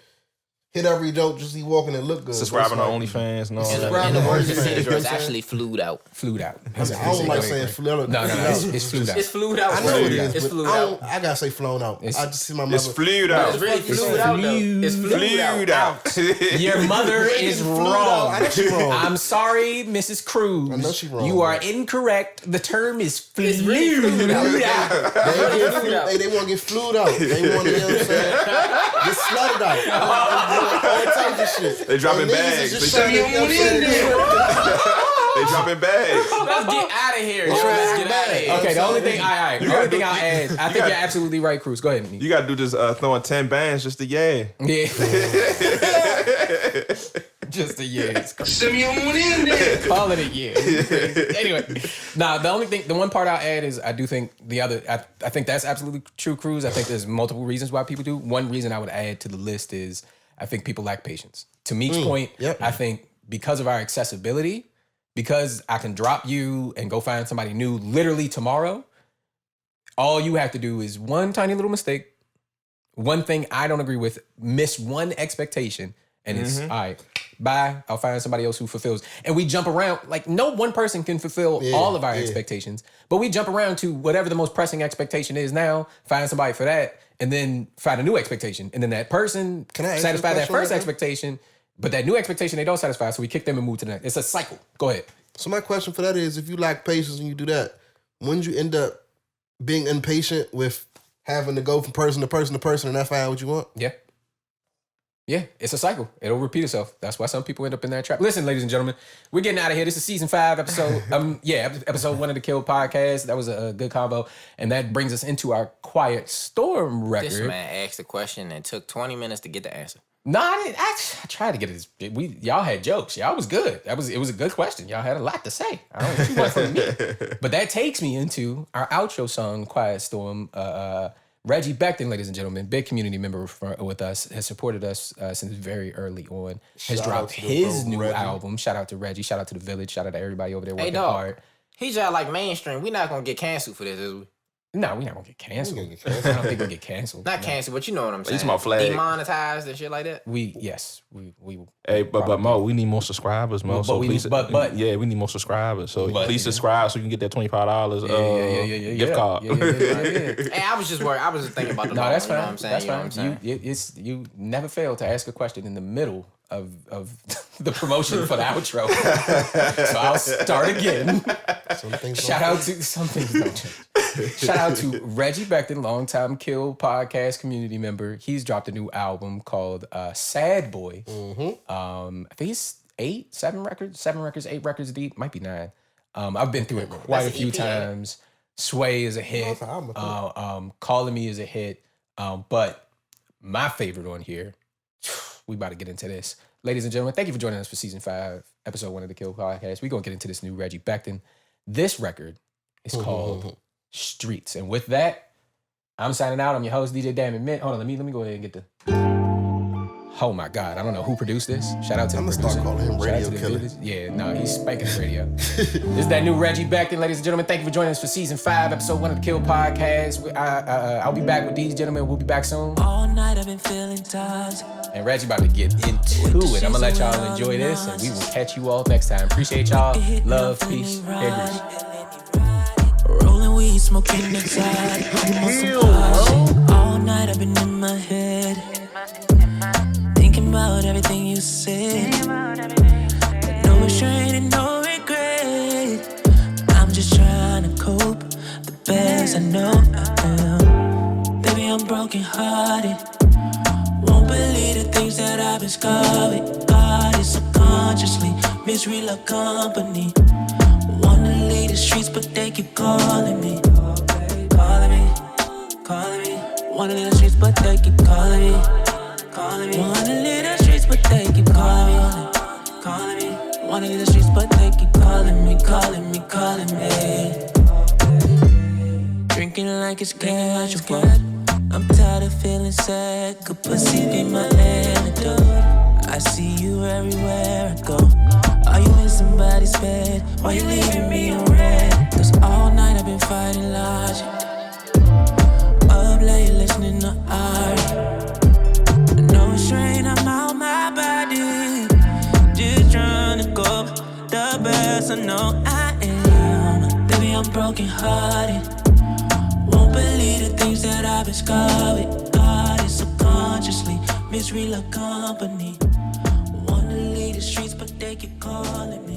hit every joke just to walking and look good. Subscribing to OnlyFans and all In that. the words of OnlyFans, Cedric, you know it's what I'm actually flued out. Flued out. I don't like saying flown out. No, it's flued out. It's flued out. I know it is, It's but flued I out. gotta say flown out. I just see my mother. It's flued out. It's really flued out, though. It's flued out. Your mother is flued out. wrong. I know she wrong. I'm sorry, Mrs. Cruz. I know she wrong. You are incorrect. The term is flued It's really flued out. They want to get flued out. They want to, you know what I'm saying? Get slutted out. All types of shit. They dropping And niggas bags. is just They trying to, you know what I'm saying? They dropping bags. Let's get out of here. Let's get out of here. Okay, the only thing, all right. The only thing I'll add, I think you're absolutely right, Cruz. Go ahead. You got to do this throwing 10 bands just to Yeah. Just a yeah. Send me on in there. Call it a yeah. Anyway, the one part I'll add is I do think I think that's absolutely true, Cruz. I think there's multiple reasons why people do. One reason I would add to the list is I think people lack patience. To Meek's point, I think because of our accessibility, because I can drop you and go find somebody new literally tomorrow, all you have to do is one tiny little mistake, one thing I don't agree with, miss one expectation, and it's all right. Bye. I'll find somebody else who fulfills. And we jump around. Like, no one person can fulfill all of our expectations, but we jump around to whatever the most pressing expectation is now, find somebody for that, and then find a new expectation. And then that person satisfy that first expectation, but that new expectation they don't satisfy, so we kick them and move to the next. It's a cycle. Go ahead. So my question for that is, if you lack patience and you do that, wouldn't you end up being impatient with having to go from person to person to person and not find what you want? Yeah. Yeah, it's a cycle. It'll repeat itself. That's why some people end up in that trap. Listen, ladies and gentlemen, we're getting out of here. This is season 5, episode episode 1 of the Kill podcast. That was a good combo, and that brings us into our Quiet Storm record. This man asked a question and took 20 minutes to get the answer. No, I didn't. I tried to get it. Y'all had jokes. Y'all was good. It was a good question. Y'all had a lot to say. I don't know what you want from me, but that takes me into our outro song, Quiet Storm. Reggie Becton, ladies and gentlemen, big community member with us, has supported us since very early on. Has dropped his new album. Shout out to Reggie. Shout out to the village. Shout out to everybody over there working hard. He's just like mainstream. We're not gonna get canceled for this, is we? No, we're not gonna get canceled. I don't think we'll get canceled. Not canceled, but you know what I'm saying. It's my flag. Demonetized and shit like that. We Hey, but Mo, we need more subscribers, Mo. We need more subscribers. So please subscribe so you can get that $25 gift card. Hey, I was just worried. I was just thinking about the No, that's fine. You know what I'm saying? That's you know what I'm fine. saying? You never fail to ask a question in the middle of the promotion for the outro. So I'll start again. Shout out to Shout out to Reggie Becton, longtime Kill podcast community member. He's dropped a new album called Sad Boy. I think he's 8 records deep, might be 9. I've been through it quite a few times. Sway is a hit. Calling Me is a hit. But my favorite on here, we about to get into this. Ladies and gentlemen, thank you for joining us for season 5, episode 1 of the Kill podcast. We're going to get into this new Reggie Becton. This record is called Streets. And with that, I'm signing out. I'm your host, DJ Damn Mint. Hold on, let me go ahead and get the... Oh my God, I don't know who produced this. Shout out to the producer. I'm going to start calling him Radio Killer. Yeah, no, he's spanking the radio. This is that new Reggie Becton, ladies and gentlemen. Thank you for joining us for season 5, episode 1 of the Kill podcast. I'll be back with these gentlemen. We'll be back soon. All night I've been feeling toxic. And Reggie about to get into it. I'm gonna let y'all enjoy this, and we will catch you all next time. Appreciate y'all. Love, peace, hair grease. Rolling weed, smoking inside. All night I've been in my head, thinking about everything you said. No restraint and no regret. I'm just trying to cope the best I know I am. Baby, I'm broken hearted. Won't believe the things that I've been scarred with. God is subconsciously misery love company. Wanna leave the streets, but they keep calling me. Calling me, calling me. Wanna leave the streets, but they keep calling me. Calling me. Wanna leave the streets, but they keep calling me. Calling me. Wanna leave the streets, but they keep calling me, calling me, calling me. Drinking like it's casual. I'm tired of feeling sad. Good pussy be my antidote. I see you everywhere I go. Are you in somebody's bed? Why you leaving me on red? Cause all night I've been fighting logic. Up late listening to art. No restraint, I'm out my body. Just trying to go the best I know I am. Baby, I'm broken hearted. Won't believe the things that I've been scarred with. God is subconsciously misery love company. Wanna leave the streets, but they keep calling me.